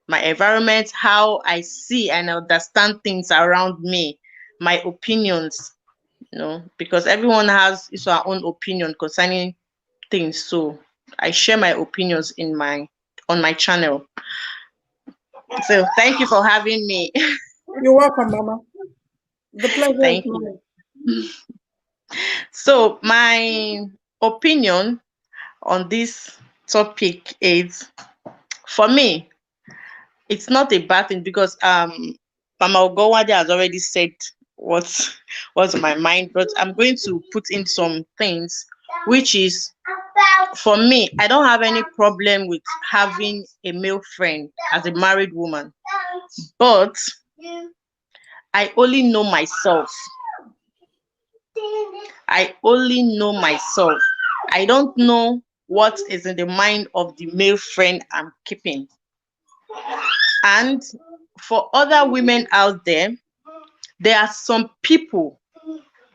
my environment, how I see and understand things around me, my opinions, because everyone has his or her own opinion concerning things. So I share my opinions on my channel. So thank you for having me. You're welcome, Mama. The pleasure is Thank you. mine. So my opinion on this topic is, for me, it's not a bad thing because Mama Ogowade has already said what's what's on my mind, but I'm going to put in some things, which is, for me, I don't have any problem with having a male friend as a married woman, but I only know myself. I only know myself. I don't know what is in the mind of the male friend I'm keeping. And for other women out there are some people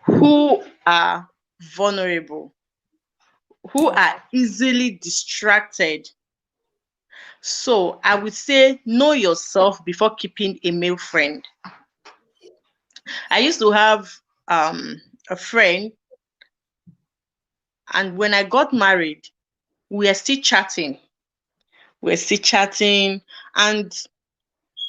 who are vulnerable, who Okay. are easily distracted. So I would say know yourself before keeping a male friend. I used to have a friend, and when I got married, we are still chatting. We're still chatting, and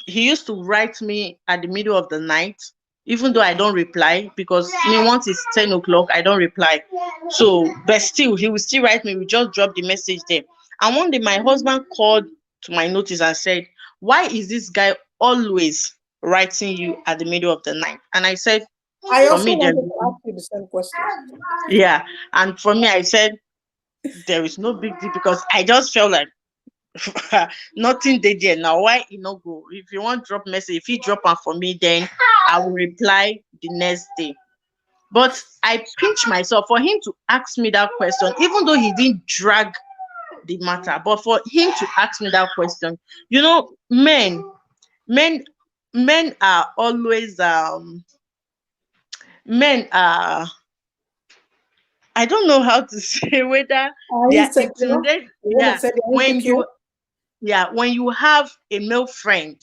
he used to write me at the middle of the night, even though I don't reply, because me, once it's 10 o'clock, I don't reply. So, but still, he will still write me. We just drop the message there. And one day, my husband called to my notice and said, "Why is this guy always writing you at the middle of the night?" And I said, I "For also me, there, wanted to ask you the same question. yeah." And for me, I said, "There is no big deal," because I just felt like nothing dey there now. Why e no go? If you want drop message, if he drop am for me, then I will reply the next day. But I pinch myself for him to ask me that question, even though he didn't drag the matter. But for him to ask me that question, men, men are always men are. I don't know how to say whether Are they you are insecure? You intimidated. want to Yeah, say they're when insecure? you have a male friend,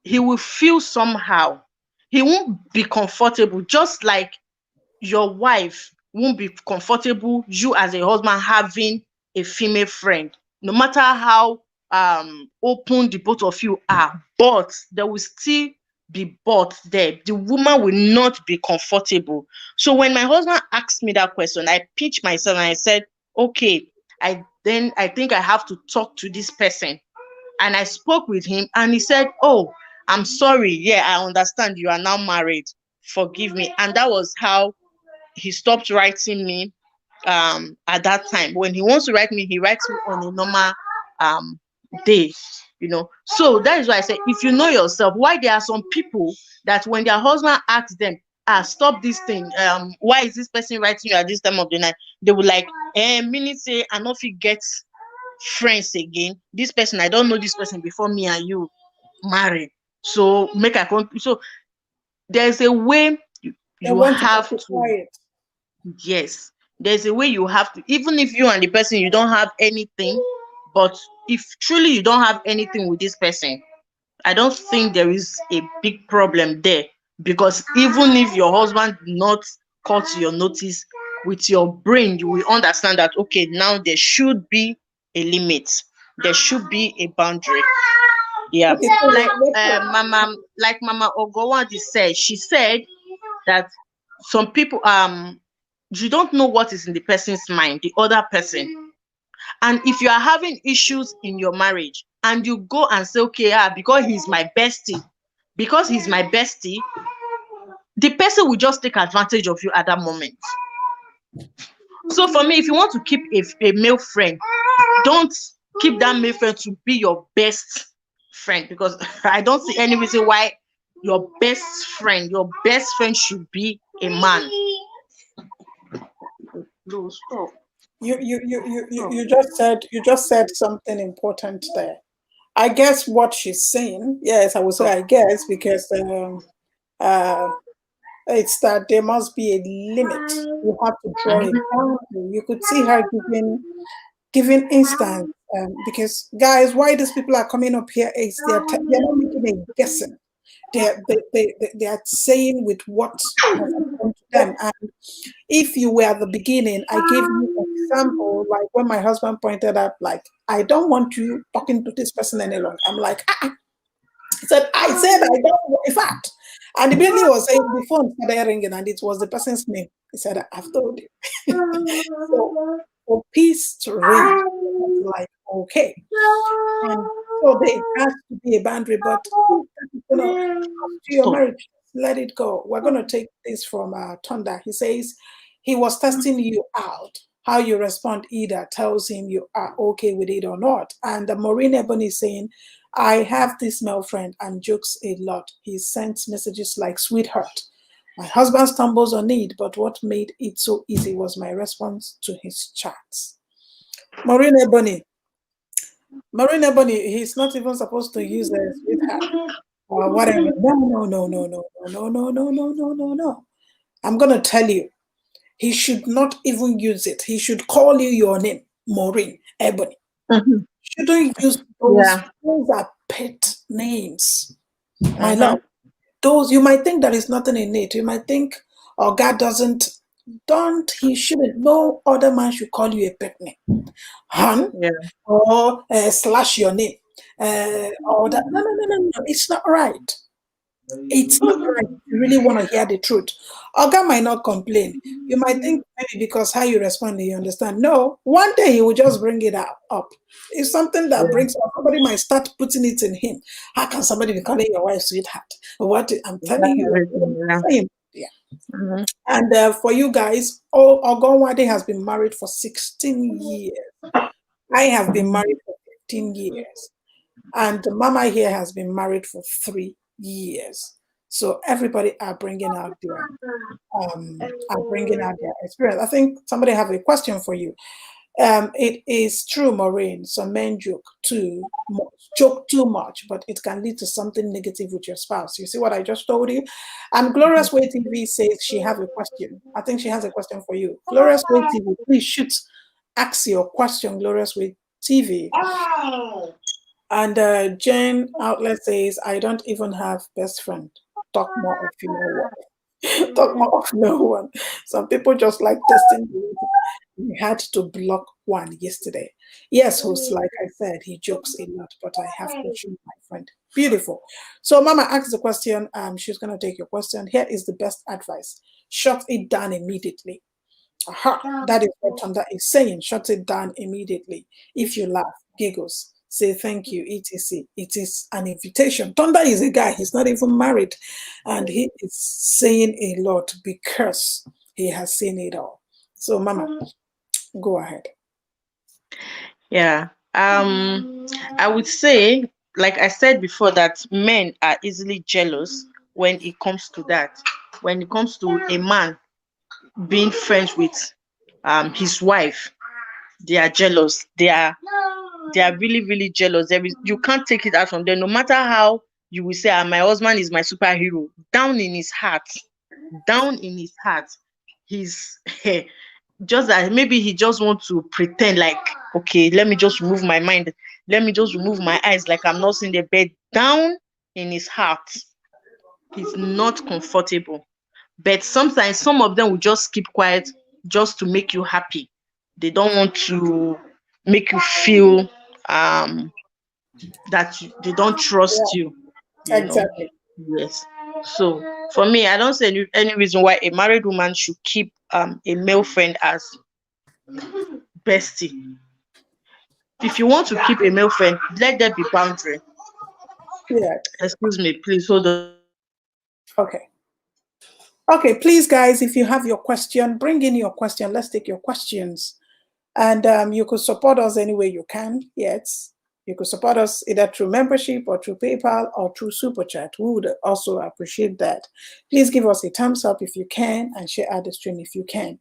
he will feel somehow. He won't be comfortable, just like your wife won't be comfortable, you as a husband having a female friend, no matter how open the both of you are, but there will still be but there. The woman will not be comfortable. So when my husband asked me that question, I pitched myself and I said, okay, I think I have to talk to this person. And I spoke with him and he said, "Oh, I'm sorry. Yeah, I understand you are now married. Forgive me." And that was how he stopped writing me at that time. When he wants to write me, he writes me on a normal um day. So that is why I say, if you know yourself, why there are some people that when their husband asks them, stop this thing, why is this person writing you at this time of the night, they will like, meaning say I no fit get friends again. This person, I don't know this person before me and you marry. So make I come. So there's a way They you want to have keep to. quiet. Yes, there's a way you have to, even if you and the person you don't have anything, but if truly you don't have anything with this person, I don't think there is a big problem there, because even if your husband did not cut your notice, with your brain you will understand that okay, now there should be a limit, there should be a boundary. Yeah, Okay, so like let's say, Mama Ogowadi said, she said that some people, you don't know what is in the person's mind, the other person. And if you are having issues in your marriage and you go and say, okay, because he's my bestie, the person will just take advantage of you at that moment. So for me, if you want to keep a male friend, don't keep that male friend to be your best friend, because I don't see any reason why your best friend should be a man. No, stop. You just said something important there. I guess what she's saying, yes, I would say Stop. I guess because uh, it's that there must be a limit. You have to draw a Mhm. boundary. You could see her giving instance because guys, why these people are coming up here is they're not making a guessing. They are saying with what has happened to them. And if you were at the beginning, I gave you example, like when my husband pointed out, like, I don't want you talking to this person any longer. I'm like, he said, I don't want, in fact. And immediately he was saying, the phone started ringing and it was the person's name. He said, I've told you. So for peace to reign, it's like, okay. And so there has to be a boundary, but if that is going to cost you your Stop. marriage, let it go. We're going to take this from Thunder. He says he was testing you out. How you respond either tells him you are okay with it or not. And Maureen Ebony is saying, I have this male friend and jokes a lot. He sends messages like, sweetheart. My husband stumbles on it, but what made it so easy was my response to his chats. Maureen Ebony, he's not even supposed to use a sweetheart or whatever. No, no, no, no, no, no, no, no, no, no, no, no. I'm gonna tell you, he should not even use it. He should call you your name, Maureen Ebony. Mhm. Shouldn't use those. Yeah. Those are pet names, my Mhm. love. Those you might think there is nothing in it. You might think, oh, God doesn't. Don't. He shouldn't. No other man should call you a pet name, hun, Yeah. or slash your name, or that. No, no, no, no, no. It's not right. It's not right. If you really want to hear the truth, Oga might not complain. You might think maybe because how you respond, you understand. No, one day he will just bring it out up. It's something that Yeah. brings up. Somebody might start putting it in him. How can somebody be calling your wife sweetheart? What I'm telling That's you, everything. Yeah. same. Yeah. Mhm. And for you guys, Ogonwade has been married for 16 years. I have been Mhm. married for 15 years. And Mama here has been married for 3 years. So everybody are bringing out their experience. I think somebody have a question for you. It is true, Maureen. Some men joke too much, but it can lead to something negative with your spouse. You see what I just told you? And Glorious Way TV says she have a question. I think she has a question for you. Glorious Way TV, please shoot, ask your question. Glorious Way TV. And Jane Outlet says, I don't even have best friend. Talk more of no one. Talk more of no one. Some people just like testing the water. We had to block one yesterday. Yes, host, like I said, he jokes a lot, but I have questioned my friend. Beautiful. So Mama asked the question. She's gonna take your question. Here is the best advice. Shut it down immediately. Aha, that is what Thunder is saying. Shut it down immediately. If you laugh, giggles, say thank you, etc. It is an invitation. Thunder is a guy, he's not even married, and he is saying a lot because he has seen it all. So, Mama, go ahead. Yeah. I would say, like I said before, that men are easily jealous when it comes to that. When it comes to a man being friends with his wife, they are jealous. They are really, really jealous. You can't take it out from them. No matter how you will say, my husband is my superhero, down in his heart, he's just that maybe he just wants to pretend like, okay, let me just remove my mind, let me just remove my eyes, like I'm not seeing the bed. Down in his heart, he's not comfortable. But sometimes some of them will just keep quiet just to make you happy. They don't want to make you feel that they don't trust Yeah, you, you know. exactly. Yes. So for me, I don't see any reason why a married woman should keep a male friend as bestie. If you want to keep a male friend, let there be boundary. Yeah. Excuse me, please hold on. Okay. Okay, please, guys, if you have your question, bring in your question. Let's take your questions. And you could support us any way you can. Yes, you could support us either through membership or through PayPal or through Super Chat. We would also appreciate that. Please give us a thumbs up if you can and share out the stream if you can.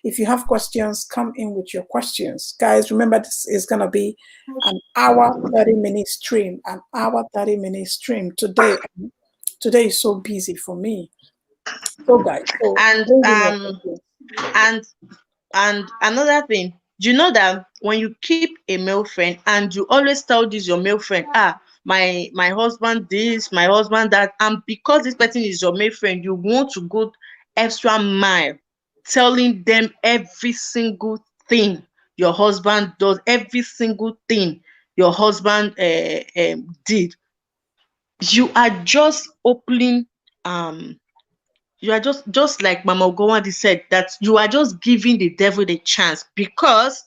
If you have questions, come in with your questions. Guys, remember this is going to be an hour, 30-minute stream. An hour, 30-minute stream. Today is so busy for me. So, guys, so And bring in your questions. and and another thing, do you know that when you keep a male friend and you always tell this your male friend, my husband this, my husband that, and because this person is your male friend, you want to go extra mile telling them every single thing your husband does, every single thing your husband did. You are just opening you are just like Mama Ogowandi said, that you are just giving the devil the chance, because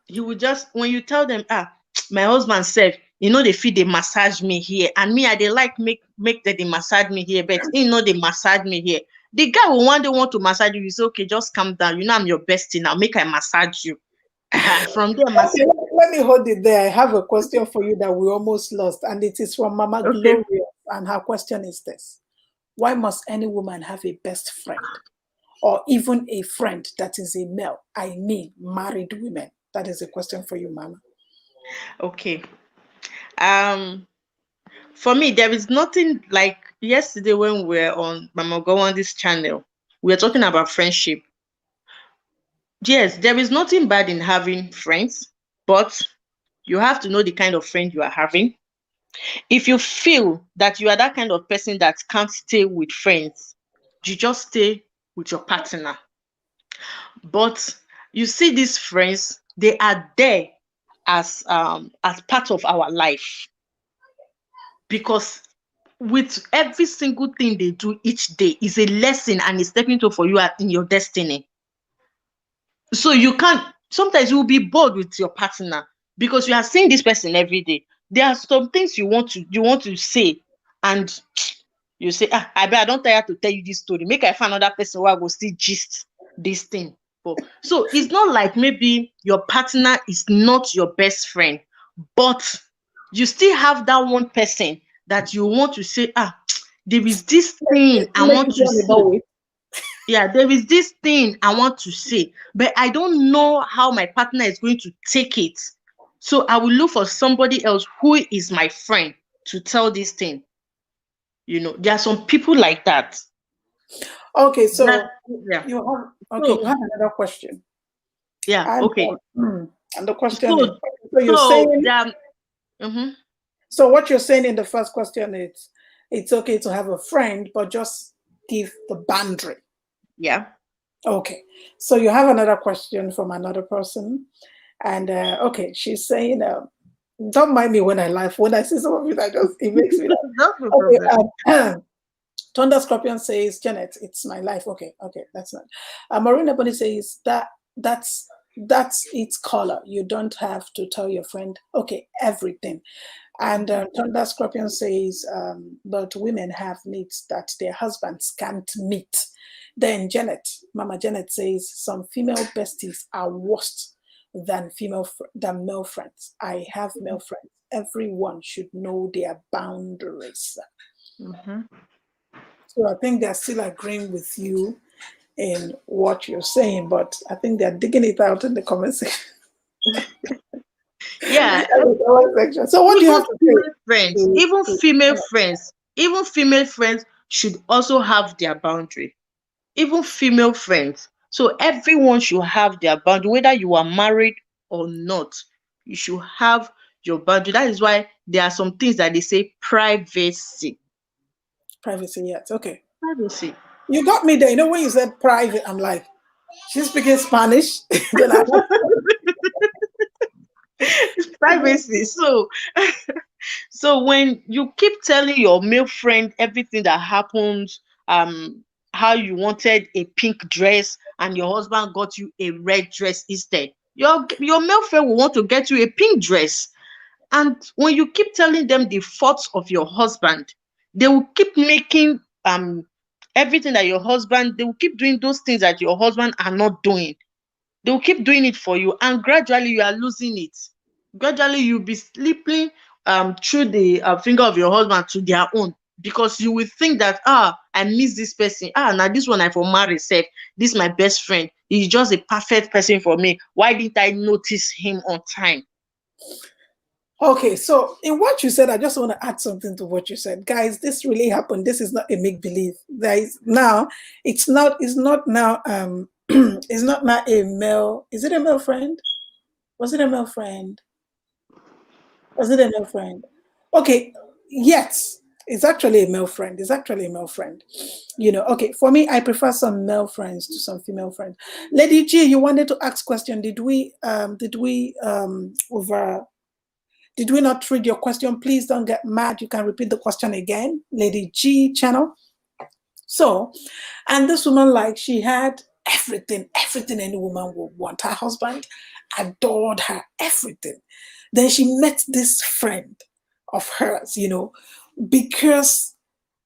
he will just, when you tell them, my husband said, they feel they massage me here, and me I dey like make that they massage me here, but they massage me here. The guy will one day want to massage you. You say, okay, just calm down. I'm your bestie now. Make I massage you. From there, Okay, let me hold it there. I have a question for you that we almost lost, and it is from Mama okay. Gloria. And her question is this: why must any woman have a best friend, or even a friend that is a male? I mean, married women. That is a question for you, Mama. Okay. For me, there is nothing like yesterday when we were on Mama Gowandi's channel. We were talking about friendship. Yes, there is nothing bad in having friends, but you have to know the kind of friend you are having. If you feel that you are that kind of person that can't stay with friends, you just stay with your partner. But you see, these friends, they are there as part of our life, because with every single thing they do each day is a lesson and a stepping stone for you in your destiny. So you can't, sometimes you will be bored with your partner because you are seeing this person every day. There are some things you want to say, and you say, I don't tire to tell you this story. Make I find another person who I will still gist this thing. So it's not like maybe your partner is not your best friend, but you still have that one person that you want to say, there is this thing I Make want it to one say. about it. Yeah, there is this thing I want to say, but I don't know how my partner is going to take it. So I will look for somebody else who is my friend to tell this thing. There are some people like that. Okay, That so yeah. you So have another question, yeah, and okay. and the question is, So so you're so saying, there. Mhm. so what you're saying in the first question is, it's okay to have a friend, but just give the boundary. Yeah. Okay, so you have another question from another person, and okay, she's saying, don't mind me when I laugh. When I see some of it, it makes me That's no laugh. problem. Okay, Thunder Scorpion says, Janet, it's my life. Okay, that's not. Marina Bunny says that's its color. You don't have to tell your friend. Okay, everything. And Thunder Scorpion says, but women have needs that their husbands can't meet. Then Mama Janet says, some female besties are worse than than male friends. I have male friends. Everyone should know their boundaries. Mhm. So I think they're still agreeing with you in what you're saying, but I think they're digging it out in the comment section. Yeah. So what do you Even have to say? female friends, To, even to, female friends, even female friends should also have their boundary. Even female friends. So everyone should have their boundary, whether you are married or not. You should have your boundary. That is why there are some things that they say privacy. privacy, yes. Okay. Privacy. You got me there. You know, when you said private, I'm like, she's speaking Spanish. Then I It's privacy. So So when you keep telling your male friend everything that happened, um, how you wanted a pink dress and your husband got you a red dress instead, your male friend will want to get you a pink dress. And when you keep telling them the faults of your husband, they will keep making everything that your husband, they will keep doing those things that your husband are not doing. They will keep doing it for you, and gradually you are losing it. Gradually you'll be slipping through the finger of your husband to their own, because you will think that, I miss this person. Now this one I for marry safe. This my best friend. He's just a perfect person for me. Why didn't I notice him on time? Okay, so in what you said, I just want to add something to what you said. Guys, this really happened. This is not a make-believe. There is now, it's not now it's not now a male. Is it a male friend? Was it a male friend? Was it a male friend? Okay, yes, it's actually a male friend. It's actually a male friend. Okay, for me, I prefer some male friends to some female friends. Lady G, you wanted to ask question. Did we not read your question? Please don't get mad. You can repeat the question again, Lady G channel. So, and this woman, like, she had everything any woman would want. Her husband adored her, everything. Then she met this friend of hers, because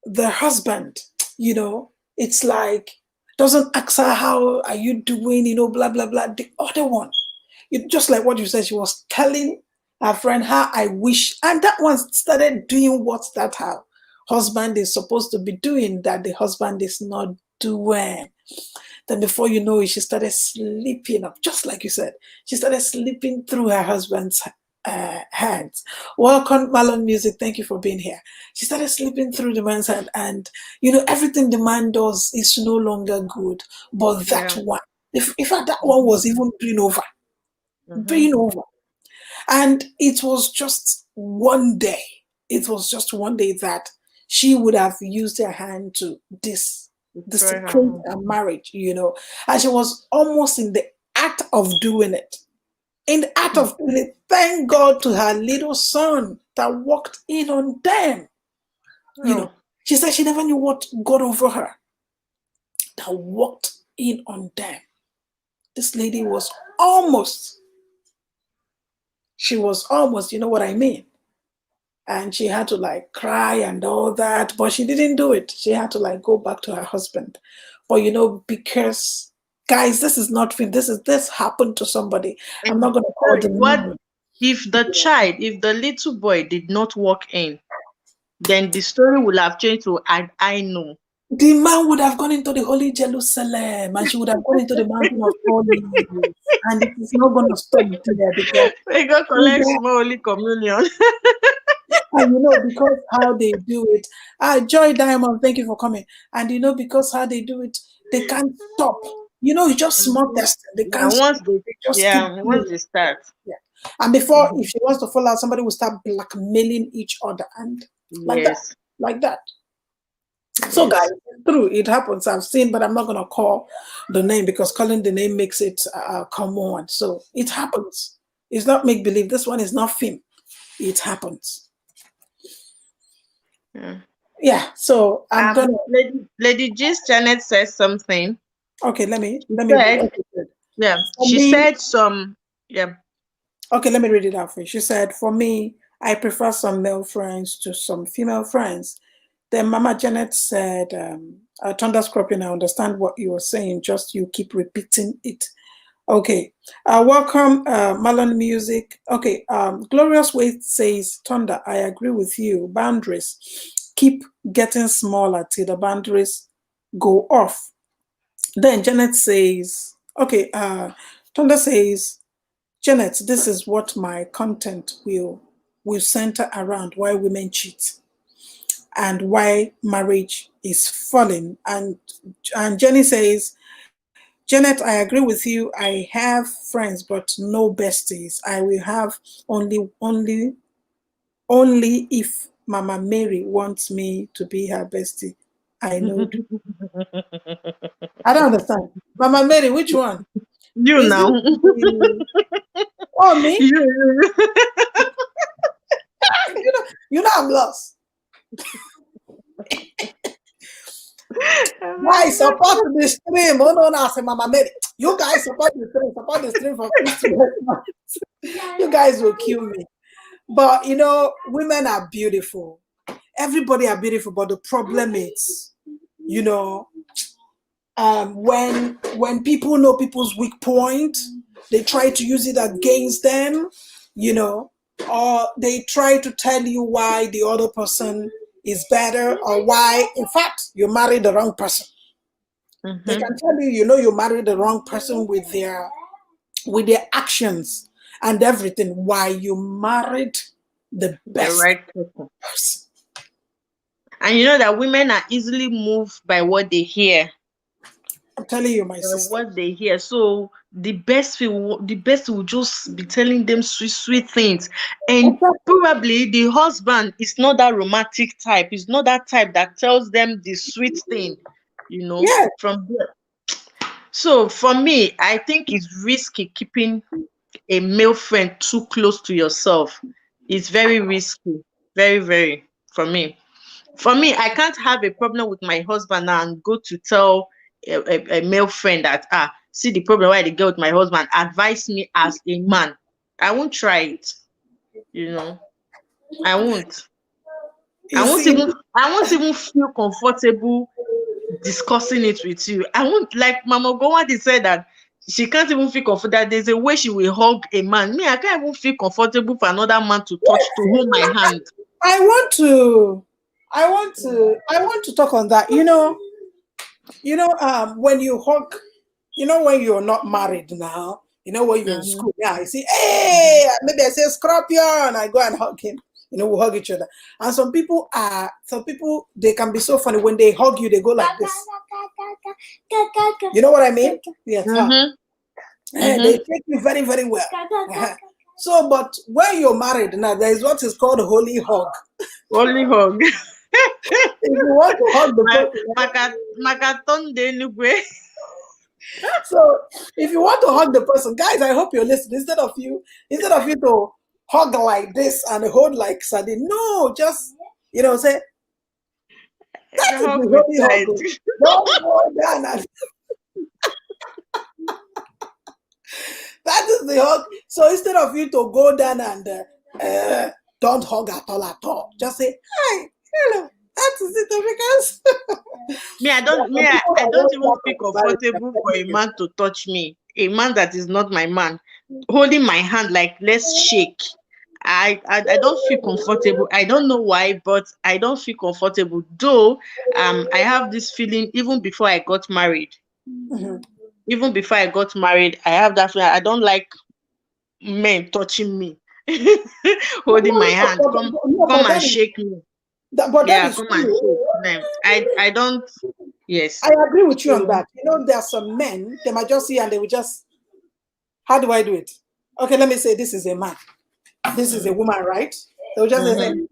the husband, it's like, doesn't ask her, how are you doing, blah, blah, blah. The other one, just like what you said, she was telling her friend how I wish, and that one started doing what that her husband is supposed to be doing, that the husband is not doing. Then before you know it, she started sleeping up, just like you said. She started sleeping through her husband's hands. Welcome, Malon Music. Thank you for being here. She started sleeping through the man's hand, and everything the man does is no longer good. But that Yeah. one, if in fact that one was even Mm-hmm. doing over. And it was just one day. It was just one day that she would have used her hand to Destroy her desecrate home. her marriage, and she was almost in the act of doing it. In the act of doing it, thank God to her little son that walked in on them. You know, Oh, she said she never knew what got over her that walked in on them. This lady was almost, she was almost, you know what I mean? And she had to like cry and all that, but she didn't do it. She had to like go back to her husband. But because guys, this is not film. This happened to somebody. I'm and not gonna call the what name. if the little boy did not walk in, then the story would have changed to I know. The man would have gone into the holy Jerusalem, and she would have gone into the mountain of olives. And it is not gonna stop there because We go collect small Holy Communion. and because how they do it. Joy Diamond, thank you for coming. And because how they do it, they can't stop. It's just small Mhm. testing. They Yeah, can't stop. They just keep doing once it. they start. Yeah. And before, if Mhm. she wants to fall out, somebody will start blackmailing each other and like that. Yes, Like that. So guys, yes. it's true, it happens. I've seen, but I'm not gonna call the name because calling the name makes it come on. So it happens. It's not make believe. This one is not film. It happens. Yeah. Yeah. So I'm gonna Lady G's Janet says something. okay, let me She let me read. said, Okay, good. yeah, For she me, said some, yeah. okay, let me read it out for you. She said, for me, I prefer some male friends to some female friends. Then Mama Janet said, Thunder Scorpion, I understand what you were saying, just you keep repeating it. Okay. Welcome, Malon Music. Okay. Glorious Way says, Thunder, I agree with you. Boundaries keep getting smaller till the boundaries go off. Then Janet says, okay, Thunder says, Janet, this is what my content will center around why women cheat and why marriage is falling. And Jenny says, Janet, I agree with you. I have friends, but no besties. I will have only if Mama Mary wants me to be her bestie. I know. I don't understand. Mama Mary, which one? You Is it now. the oh me? You. You know I'm lost. Guys, support the stream. Oh no, no, say Mama Mary. You guys support the stream for Christmas. You guys will kill me. But women are beautiful. Everybody are beautiful, but the problem is, you know, when people know people's weak point, they try to use it against them, or they try to tell you why the other person is better, or why, in fact, you married the wrong person. They Mm-hmm. can tell you, you married the wrong person with their actions and everything. Why you married the The best right person. person. And you know that women are easily moved by what they hear. I'm telling you, my sister. What they hear. So the best will just be telling them sweet, sweet things. And Exactly. probably the husband is not that romantic type. He's not that type that tells them the sweet thing, Yes. from there. So for me, I think it's risky keeping a male friend too close to yourself. It's very risky. Very, very for me. For me, I can't have a problem with my husband now and go to tell a male friend that, see the problem why the girl with my husband, advise me as a man. I won't try it, you know. I won't. You see, I won't even feel comfortable discussing it with you. I won't, like Mama Gowadi said that she can't even feel comfortable that there's a way she will hug a man. Me, I can't even feel comfortable for another man to hold my hand. I want to, I want to talk on that. When you hug, when you're not married now, when you're in Mm-hmm. school, yeah, you see, hey, maybe I say scorpion, I go and hug him. We hug each other. And some people, they can be so funny when they hug you, they go like this. You know what I mean? Yes, huh? Mm-hmm. They Mm-hmm. take you very, very well. So, but when you're married now, there is what is called holy hug. Only hug. If you want to hug the Ma- person, Makatonde Nugwe. so if you want to hug the person, guys, I hope you're listening. Instead of you to hug like this and hold like sardine, no, just say that The is the hug with holy hug. tight. Oh. Don't go down and that is the hug. So instead of you to go down and don't hug at all, just say hi, hello. That is it, because Me, I there are don't me, some I, people I that don't want even that feel of marriage. I'm comfortable for telling a you. man to touch me. A man that is not my man. Holding my hand like let's shake. I don't feel comfortable. I don't know why, but I don't feel comfortable. Though I have this feeling even before I got married. Mhm. Even before I got married, I have that feeling. I don't like men touching me, No, holding my no, hand. no, Come but and that is shake me. that Yeah, is come and true. shake. No, I don't. I Yes. agree with you on So. that. There are some men, they might just see and they will just, how do I do it? Okay, let me say this is a man. This is a Mm, woman, right? They will just say, mm-hmm.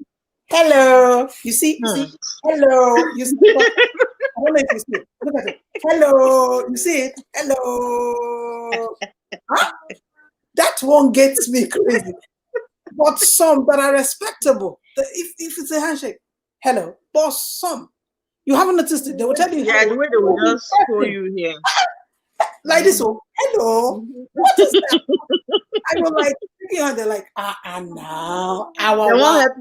hello. You see, Hmm. hello. You see, but I don't know if you see it. Look at it. Hello. You see it? Hello. Huh? That one gets me crazy. But some that are respectable, if it's a handshake, hello. But some, you haven't noticed it. They will tell you Yeah, hello. the way they will In just show person, you here. like this Mm-hmm. one, hello. Mm-hmm. What is that? And you're like, they're like, now, They our won't wow. help.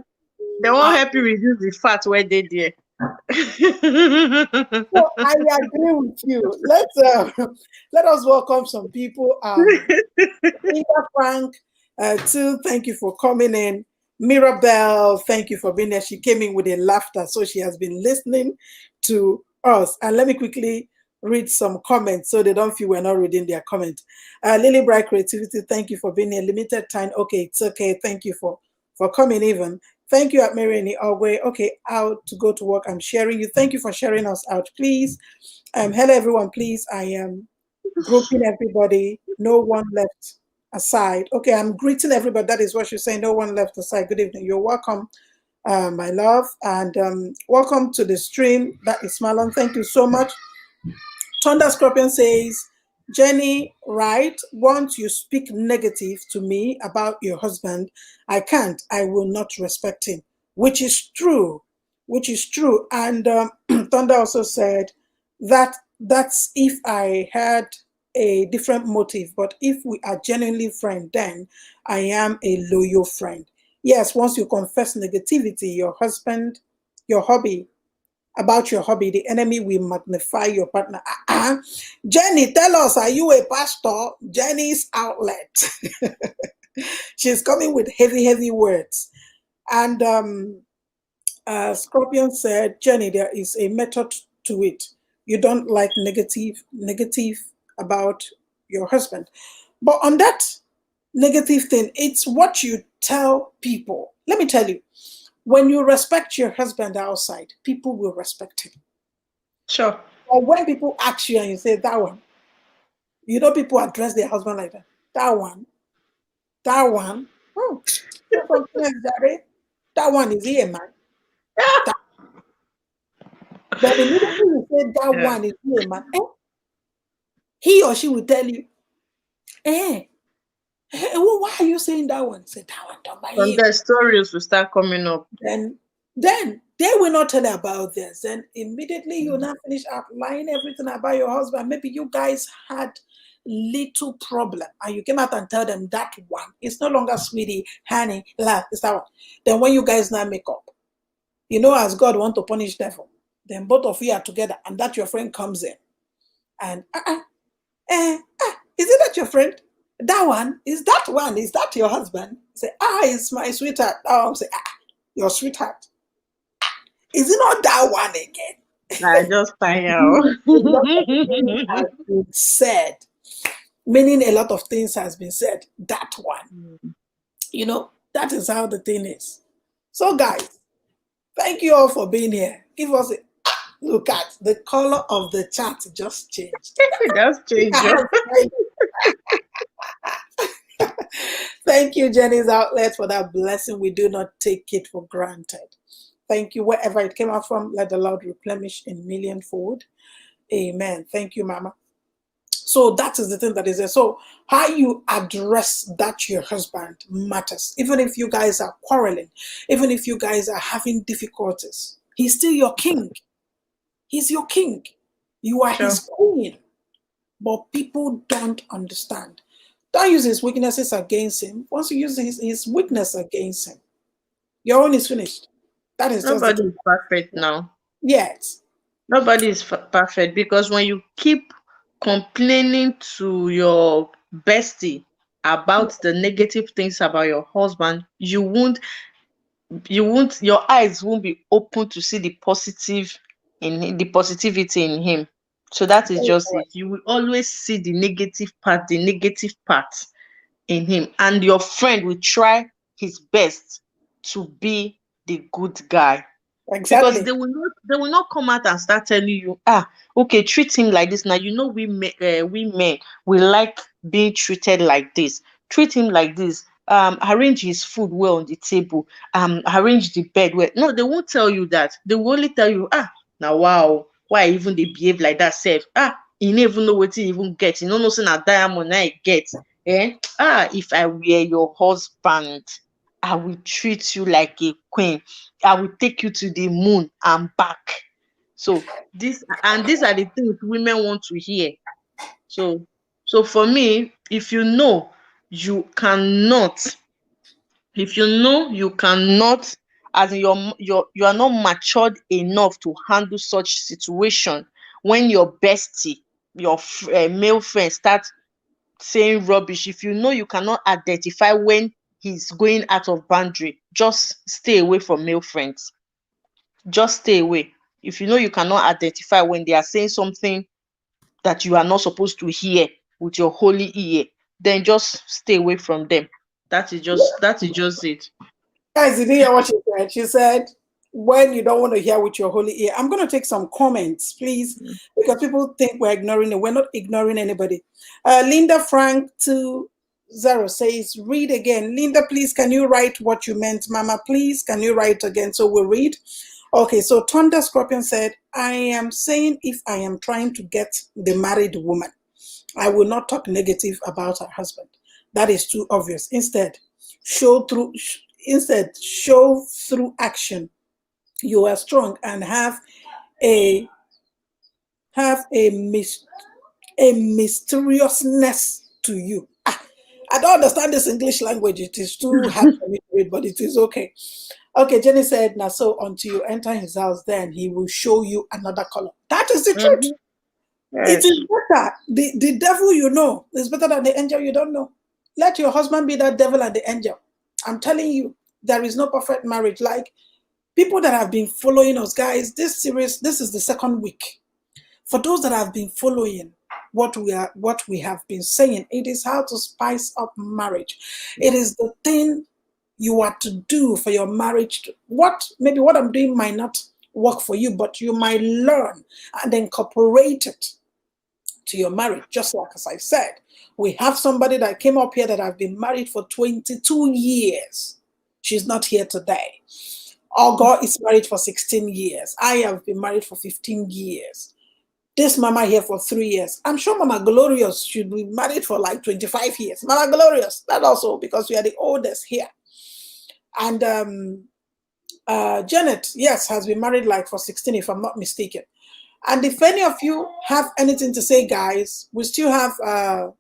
They won't help you reduce the fat where they there. So I agree with you. Let us welcome some people. Linda Frank, too. Thank you for coming in. Mirabelle, thank you for being there. She came in with a laughter, so she has been listening to us. And let me quickly read some comments so they don't feel we're not reading their comment. Lily Bright Creativity, thank you for being here. Limited time. Okay, it's okay. Thank you for coming even. Thank you, at Mary Ogwe. Okay, out to go to work. I'm sharing you. Thank you for sharing us out, please. Hello, everyone. Please, I am grouping everybody. No one left aside. Okay, I'm greeting everybody. That is what you're saying. No one left aside. Good evening. You're welcome, my love, and welcome to the stream. That is Marlon. Thank you so much. Thunder Scorpion says, Jenny, right? Once you speak negative to me about your husband, I can't. I will not respect him, which is true. Which is true. And Thunder also said that that's if I had a different motive, but if we are genuinely friends, then I am a loyal friend. Yes, once you confess negativity, your husband, your hobby, about your hobby, the enemy will magnify your partner. Jenny, tell us, are you a pastor? Jenny's outlet. She's coming with heavy, heavy words. And Scorpion said, Jenny, there is a method to it. You don't like negative about your husband. But on that negative thing, it's what you tell people. Let me tell you, when you respect your husband outside, people will respect him. Sure. Or when people ask you and you say that one, you know people address their husband like that. That one, that one. Oh, that's something else, Jerry. That one is here, man. That, then immediately you say that Yeah. one is here, man. He or she will tell you, eh, well, why are you saying that one? Say that one, don't buy From it. there, stories will start coming up. Then they will not tell you about this. Then immediately you now finish outlining everything about your husband. Maybe you guys had little problem and you came out and tell them that one. It's no longer sweetie, honey, love, it's that one. Then when you guys now make up, you know, as God want to punish devil, then both of you are together and that your friend comes in and is it that your friend? That one? Is that one? Is that your husband? Say, it's my sweetheart. Oh, say, your sweetheart. Is it not that one again? I just tire. A lot of things has been said, meaning a lot of things has been said. That one, that is how the thing is. So, guys, thank you all for being here. Give us a look at the color of the chat just changed. Just change your. Thank you, Jenny's outlet, for that blessing. We do not take it for granted. Thank you. Wherever it came out from, let the Lord replenish in millionfold. Amen. Thank you, Mama. So that is the thing that is there. So how you address that your husband matters. Even if you guys are quarreling, even if you guys are having difficulties, he's still your king. He's your king. You are Sure. his queen. But people don't understand. Don't use his weaknesses against him. Once you use his weakness against him, your own is finished. That is just the Nobody truth. is perfect now. Yes. Nobody is perfect because when you keep complaining to your bestie about the negative things about your husband, your eyes won't be open to see the positive the positivity in him. So that is just it. You will always see the negative part in him, and your friend will try his best to be the good guy, because Exactly. they will not come out and start telling you, okay, treat him like this. Now we men we like being treated like this. Treat him like this. Arrange his food well on the table. Arrange the bed well. No, they won't tell you that. They will only tell you, now wow, why even they behave like that self. You no even know what he even get. You know say na diamond na he get. If I were your husband, I will treat you like a queen. I will take you to the moon and back. So these are the things women want to hear. So for me, if you know you cannot, as in you are not matured enough to handle such situation, when your bestie, your male friend start saying rubbish, if you know you cannot identify when he's going out of boundary, just stay away from male friends. Just stay away. If you know you cannot identify when they are saying something that you are not supposed to hear with your holy ear, then just stay away from them. That is just it. Guys, did you hear what she said? She said, when you don't want to hear with your holy ear, I'm going to take some comments, please, because people think we're ignoring it. We're not ignoring anybody. Linda Frank 20 says, read again. Linda, please, can you write what you meant? Mama, please, can you write again? So we'll read. Okay, so Thunder Scorpion said, I am saying if I am trying to get the married woman. I will not talk negative about her husband. That is too obvious. Show through instead show through action you are strong and a have a mysteriousness to you. I don't understand this English language. It is too hard for me to read, but it is okay. Okay, Jenny said, now so until you enter his house, then he will show you another color. That is the truth. Mhm. It Yes. is better. The devil you know is better than the angel you don't know. Let your husband be that devil and the angel. I'm telling you, there is no perfect marriage. Like people that have been following us, guys, this series, this is the second week. For those that have been following what we have been saying, it is how to spice up marriage. It is the thing you are to do for your marriage. Maybe what I'm doing might not work for you, but you might learn and incorporate it to your marriage. Just like as I said, we have somebody that came up here that I've been married for 22 years. She's not here today. Ogo is married for 16 years. I have been married for 15 years. This mama here for 3 years. I'm sure Mama Glorious should be married for like 25 years. Mama Glorious, that also because we are the oldest here. And Janet, yes, has been married like for 16, if I'm not mistaken. And if any of you have anything to say, guys, we still have a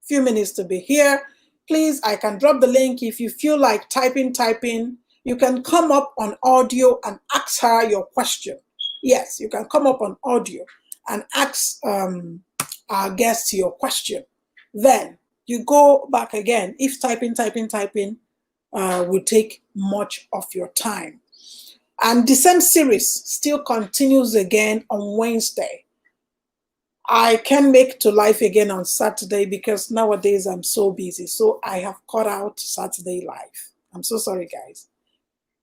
few minutes to be here. Please, I can drop the link. If you feel like typing, you can come up on audio and ask her your question. Yes, you can come up on audio and ask our guest your question. Then you go back again. If typing will take much of your time. And the same series still continues again on Wednesday. I can make to live again on Saturday because nowadays I'm so busy. So I have cut out Saturday live. I'm so sorry, guys.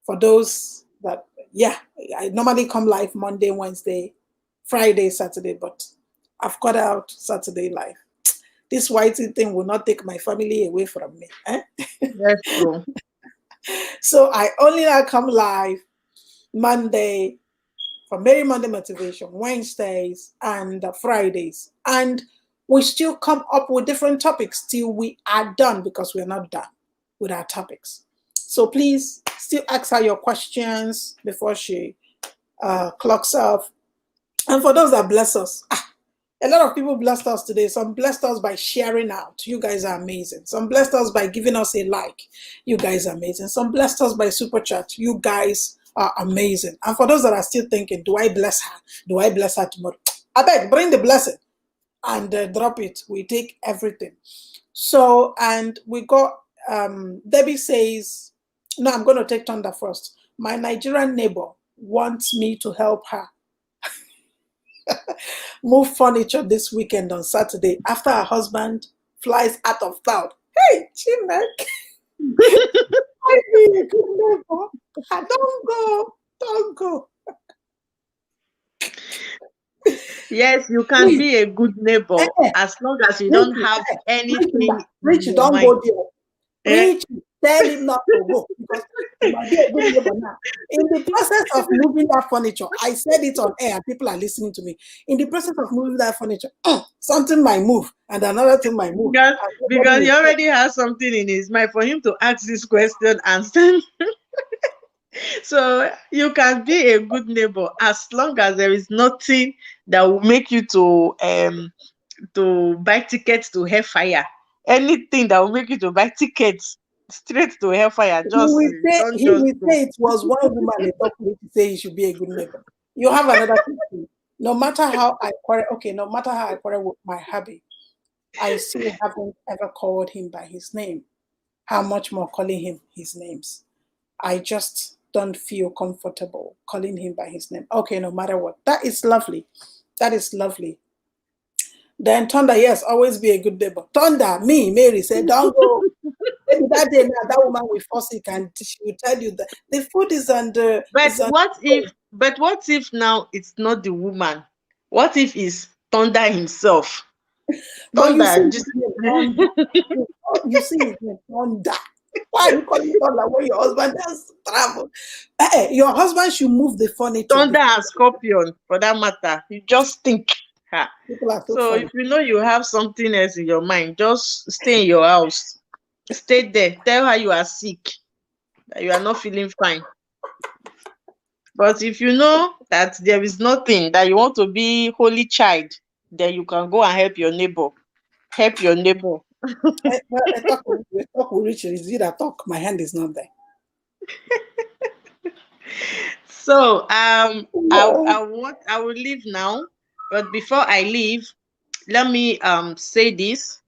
For those that, yeah, I normally come live Monday, Wednesday, Friday, Saturday, but I've cut out Saturday live. This whitey thing will not take my family away from me. That's true. So I only now come live Monday for Mary Monday Motivation, Wednesdays and Fridays. And we still come up with different topics till we are done because we're not done with our topics. So please still ask her your questions before she clocks off. And for those that bless us, a lot of people blessed us today. Some blessed us by sharing out. You guys are amazing. Some blessed us by giving us a like. You guys are amazing. Some blessed us by super chat. You guys are amazing. And for those that are still thinking, do I bless her? Do I bless her tomorrow? I beg, bring the blessing and drop it. We take everything. So, and we got, Debbie says, no, I'm going to take Thunder first. My Nigerian neighbor wants me to help her move furniture this weekend on Saturday after her husband flies out of town. Hey, Chimek, I be a good neighbor. Don't go. Yes, you can Please, be a good neighbor as long as you don't have anything in Rich, your don't mind. go there. Eh? Rich, tell him not to go because he might be a good neighbor now. In the process of moving that furniture, I said it on air, people are listening to me. In the process of moving that furniture, something might move and another thing might move. Because And because nobody he will already has something in his mind for him to ask this question and send. So you can be a good neighbor as long as there is nothing that will make you to buy tickets to hellfire. Anything that will make you to buy tickets straight to hellfire, just don't He just will go. say it was one woman they talked to say he should be a good neighbor. You have another thing too. No matter how I quarrel with my hubby, I still haven't ever called him by his name. How much more calling him his names? I just don't feel comfortable calling him by his name. Okay, no matter what. That is lovely. That is lovely. Then Thunder, yes, always be a good neighbor. Thunder, me, Mary said, don't go. Maybe that day now, that woman will force it and she will tell you that the food is on the But is on. what if now it's not the woman? What if it's Thunder himself? But you see Thunder his just name, Thunder. You see his name, Thunder. Why are you calling Thunder when your husband has traveled? Your husband should move the furniture Thunder before. and Scorpion for that matter. You just think. People are so So funny. if you know you have something else in your mind, just stay in your house. Stay there. Tell her you are sick, that you are not feeling fine. But if you know that there is nothing, that you want to be holy child, then you can go and help your neighbor. Help your neighbor. I talk will reach. Is it I talk? My hand is not there. So Yeah. I will leave now. But before I leave, let me say this.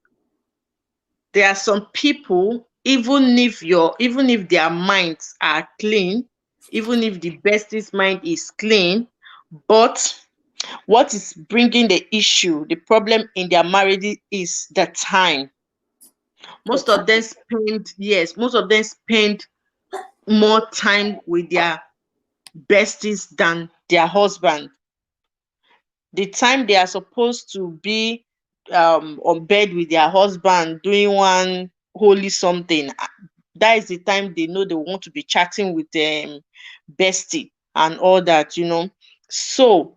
There are some people, even if their minds are clean, even if the bestie's mind is clean, but what is bringing the issue, the problem in their marriage is the time. The Most of them time. spend, yes, most of them spend more time with their besties than their husband. The time they are supposed to be on bed with their husband doing one holy something, that is the time they know they want to be chatting with bestie and all that. So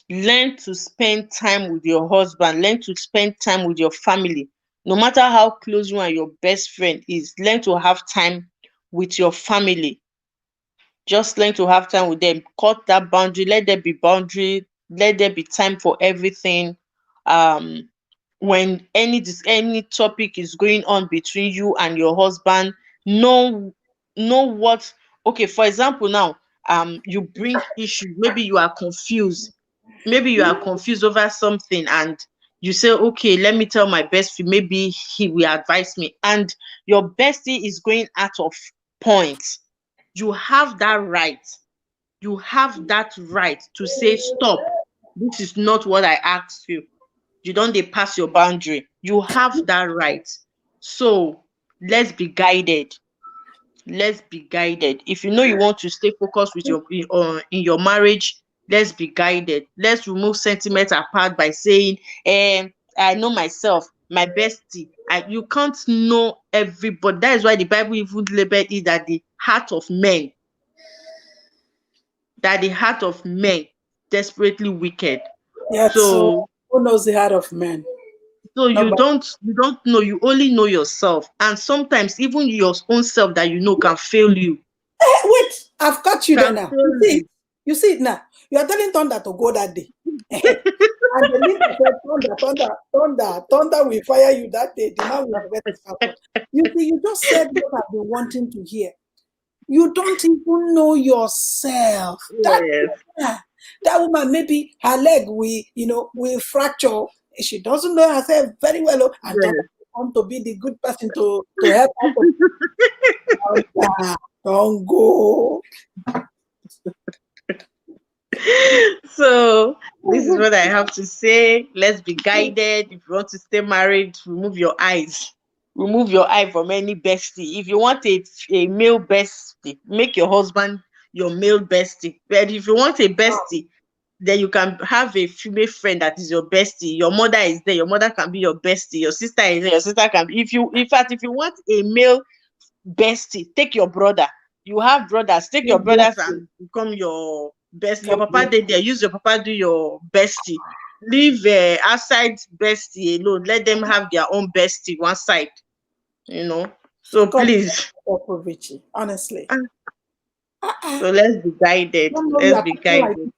learn to spend time with your husband, learn to spend time with your family. No matter how close you and your best friend is, learn to have time with your family. Just learn to have time with them. Cut that boundary. Let there be boundary. Let there be time for everything. Um, when any topic is going on between you and your husband, know what. Okay, for example, now you bring issue. Maybe you are confused over something, and you say, okay, let me tell my bestie, maybe he will advise me, and your bestie is going out of point. You have that right. You have that right to say, stop, this is not what I asked you. You don't dey pass your boundary. You have that right. So let's be guided. Let's be guided. If you know you want to stay focused with in your marriage, let's be guided. Let's remove sentiment apart by saying, I know myself, my bestie. You can't know everybody. That is why the Bible even labeled it that the heart of men desperately wicked. Yet, so So who knows the heart of man? you Nobody. don't know, you only know yourself. And sometimes even your own self that you know can fail you. Wait, I've got you there Can now. You fail see it? you. You see it now. You are telling Thunder to go that day. And the leader said, Thunder, Thunder, Thunder, Thunder will fire you that day. The man will forget his password. You see, you just said what I've been wanting to hear. You don't even know yourself. Yes, That woman, maybe her leg will fracture. She doesn't know herself very well. And Thunder yes. want to be the good person to help her. Don't go. So this is what I have to say. Let's be guided. If you want to stay married, remove your eyes. Remove your eye from any bestie. If you want a male bestie, make your husband your male bestie. But if you want a bestie, then you can have a female friend that is your bestie. Your mother is there. Your mother can be your bestie. Your sister is there. Your sister can be. If you want a male bestie, take your brother. You have brothers, take your God bless brothers you. and become your bestie. Your God papa bless dey there, use your papa do your bestie. Leave outside bestie alone. Let them have their own bestie one side. So God please. bless Richie, honestly. So let's be I guided. don't know you Let's are be talking like guided.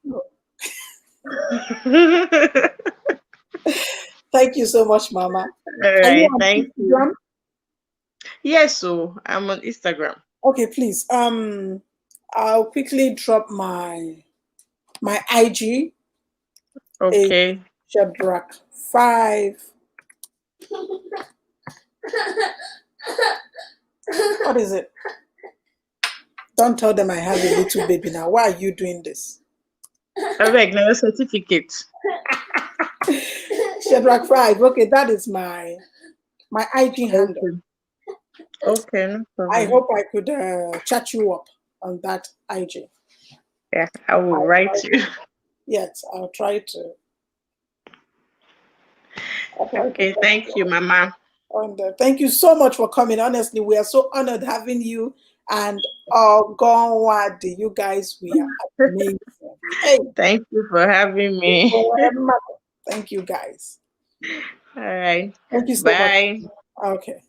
this. Thank you so much, Mama. All Are you right, on thank you. Instagram? Yes, so I'm on Instagram. Okay, please. I'll quickly drop my IG is Okay. Shadrach5. What is it? Don't tell them I have a little baby now. Why are you doing this? I beg now certificate. Shadrach5. Okay, that is my IG handle. Okay. Okay, no I problem. hope I could chat you up on that IG. Yeah, I will I'll try write you. to. Yes, I'll try to. I'll try to Okay, chat thank you you, up. Mama. And thank you so much for coming. Honestly, we are so honored having you. And oh, Nwadi, you guys, we are amazing. Hey, Thank you for having me. Thank you, guys. All right. Thank you so much. Bye. Okay.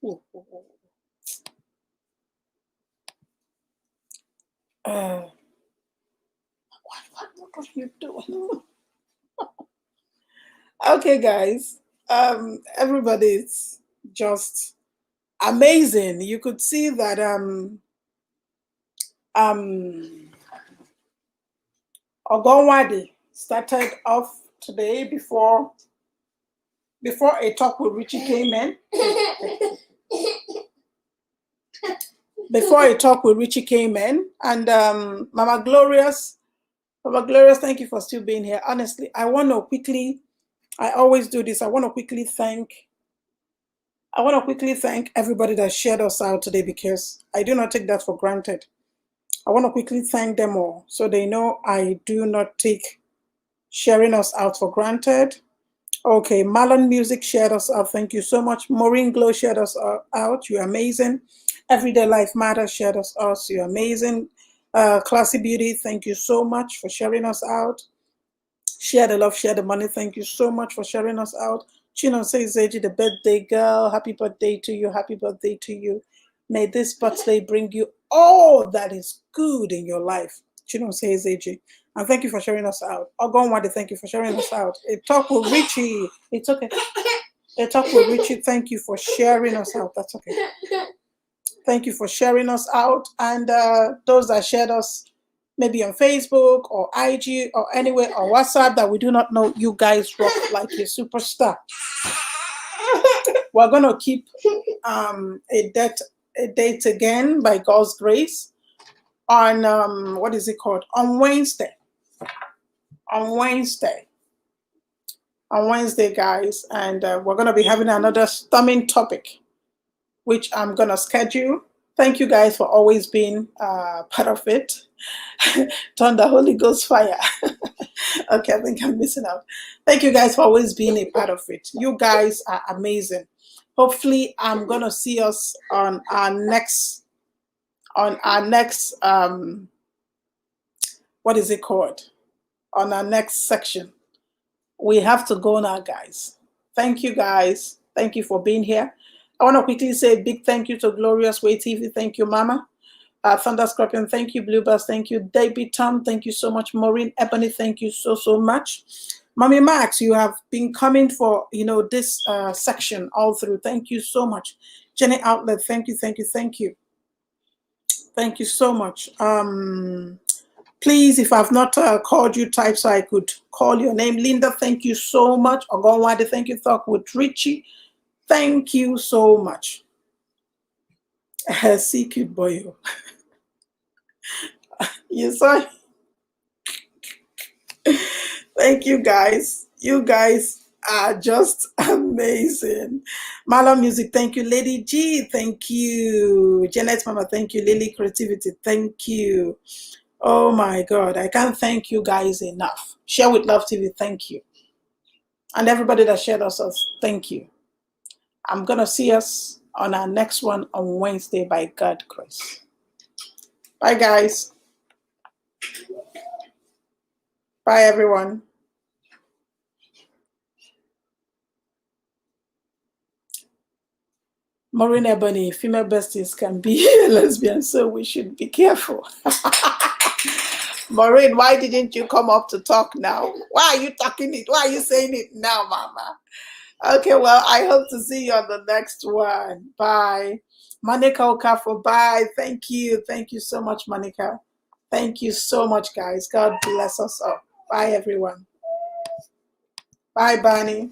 Ooh, ooh, ooh. Uh, what are you doing? Okay, guys. Everybody's just amazing. You could see that um Nwadi started off today before a talk with Richie came in. Before a talk with Richie came in, and Mama Glorious, thank you for still being here. Honestly, I want to quickly. I always do this. I want to quickly thank everybody that shared us out today because I do not take that for granted. I want to quickly thank them all so they know I do not take sharing us out for granted. Okay, Marlon Music shared us out. Thank you so much. Maureen Glow shared us out. You're amazing. Everyday Life Matters shared us out. You're amazing. Classy Beauty, thank you so much for sharing us out. Share the love, share the money. Thank you so much for sharing us out. Chino says, Zeji, the birthday girl. Happy birthday to you. Happy birthday to you. May this birthday bring you all that is good in your life. Chino says, Zeji. And thank you for sharing us out. Ogonwadi, thank you for sharing us out. A talk with Richie. It's okay. A talk with Richie. Thank you for sharing us out. That's okay. Thank you for sharing us out. And those that shared us maybe on Facebook or IG or anywhere or WhatsApp that we do not know, you guys rock like a superstar. We're going to keep a date again by God's grace on, what is it called? On Wednesday. On Wednesday. On Wednesday, guys. And we're going to be having another stunning topic, which I'm going to schedule. Thank you guys for always being part of it. Turn the Holy Ghost fire. Okay, I think I'm missing out. Thank you guys for always being a part of it. You guys are amazing. Hopefully, I'm gonna see us on our next what is it called? On our next section. We have to go now, guys. Thank you, guys. Thank you for being here. I want to quickly say a big thank you to Glorious Way TV. Thank you, Mama. Thunder Scorpion, thank you. Bluebirds, thank you. David Tom, thank you so much. Maureen Ebony, thank you so much. Mommy Max, you have been coming for this section all through. Thank you so much. Jenny Outlet, thank you. Thank you so much. Please, if I've not called you, type so I could call your name. Linda, thank you so much. Ogonwade, thank you. Talk with Richie, thank you so much. See, cute boy. You saw. Thank you, guys. You guys are just amazing. Marlon Music, thank you. Lady G, thank you. Janet Mama, thank you. Lily Creativity, thank you. Oh my God, I can't thank you guys enough. Share with Love TV, thank you. And everybody that shared us, thank you. I'm going to see us on our next one on Wednesday by God's grace. Bye, guys. Bye, everyone. Maureen Ebony, female besties can be lesbian, so we should be careful. Maureen, why didn't you come up to talk now? Why are you talking it? Why are you saying it now, Mama? Okay, well, I hope to see you on the next one. Bye. Monica Okafo, bye. Thank you. Thank you so much, Monica. Thank you so much, guys. God bless us all. Bye, everyone. Bye, Bonnie.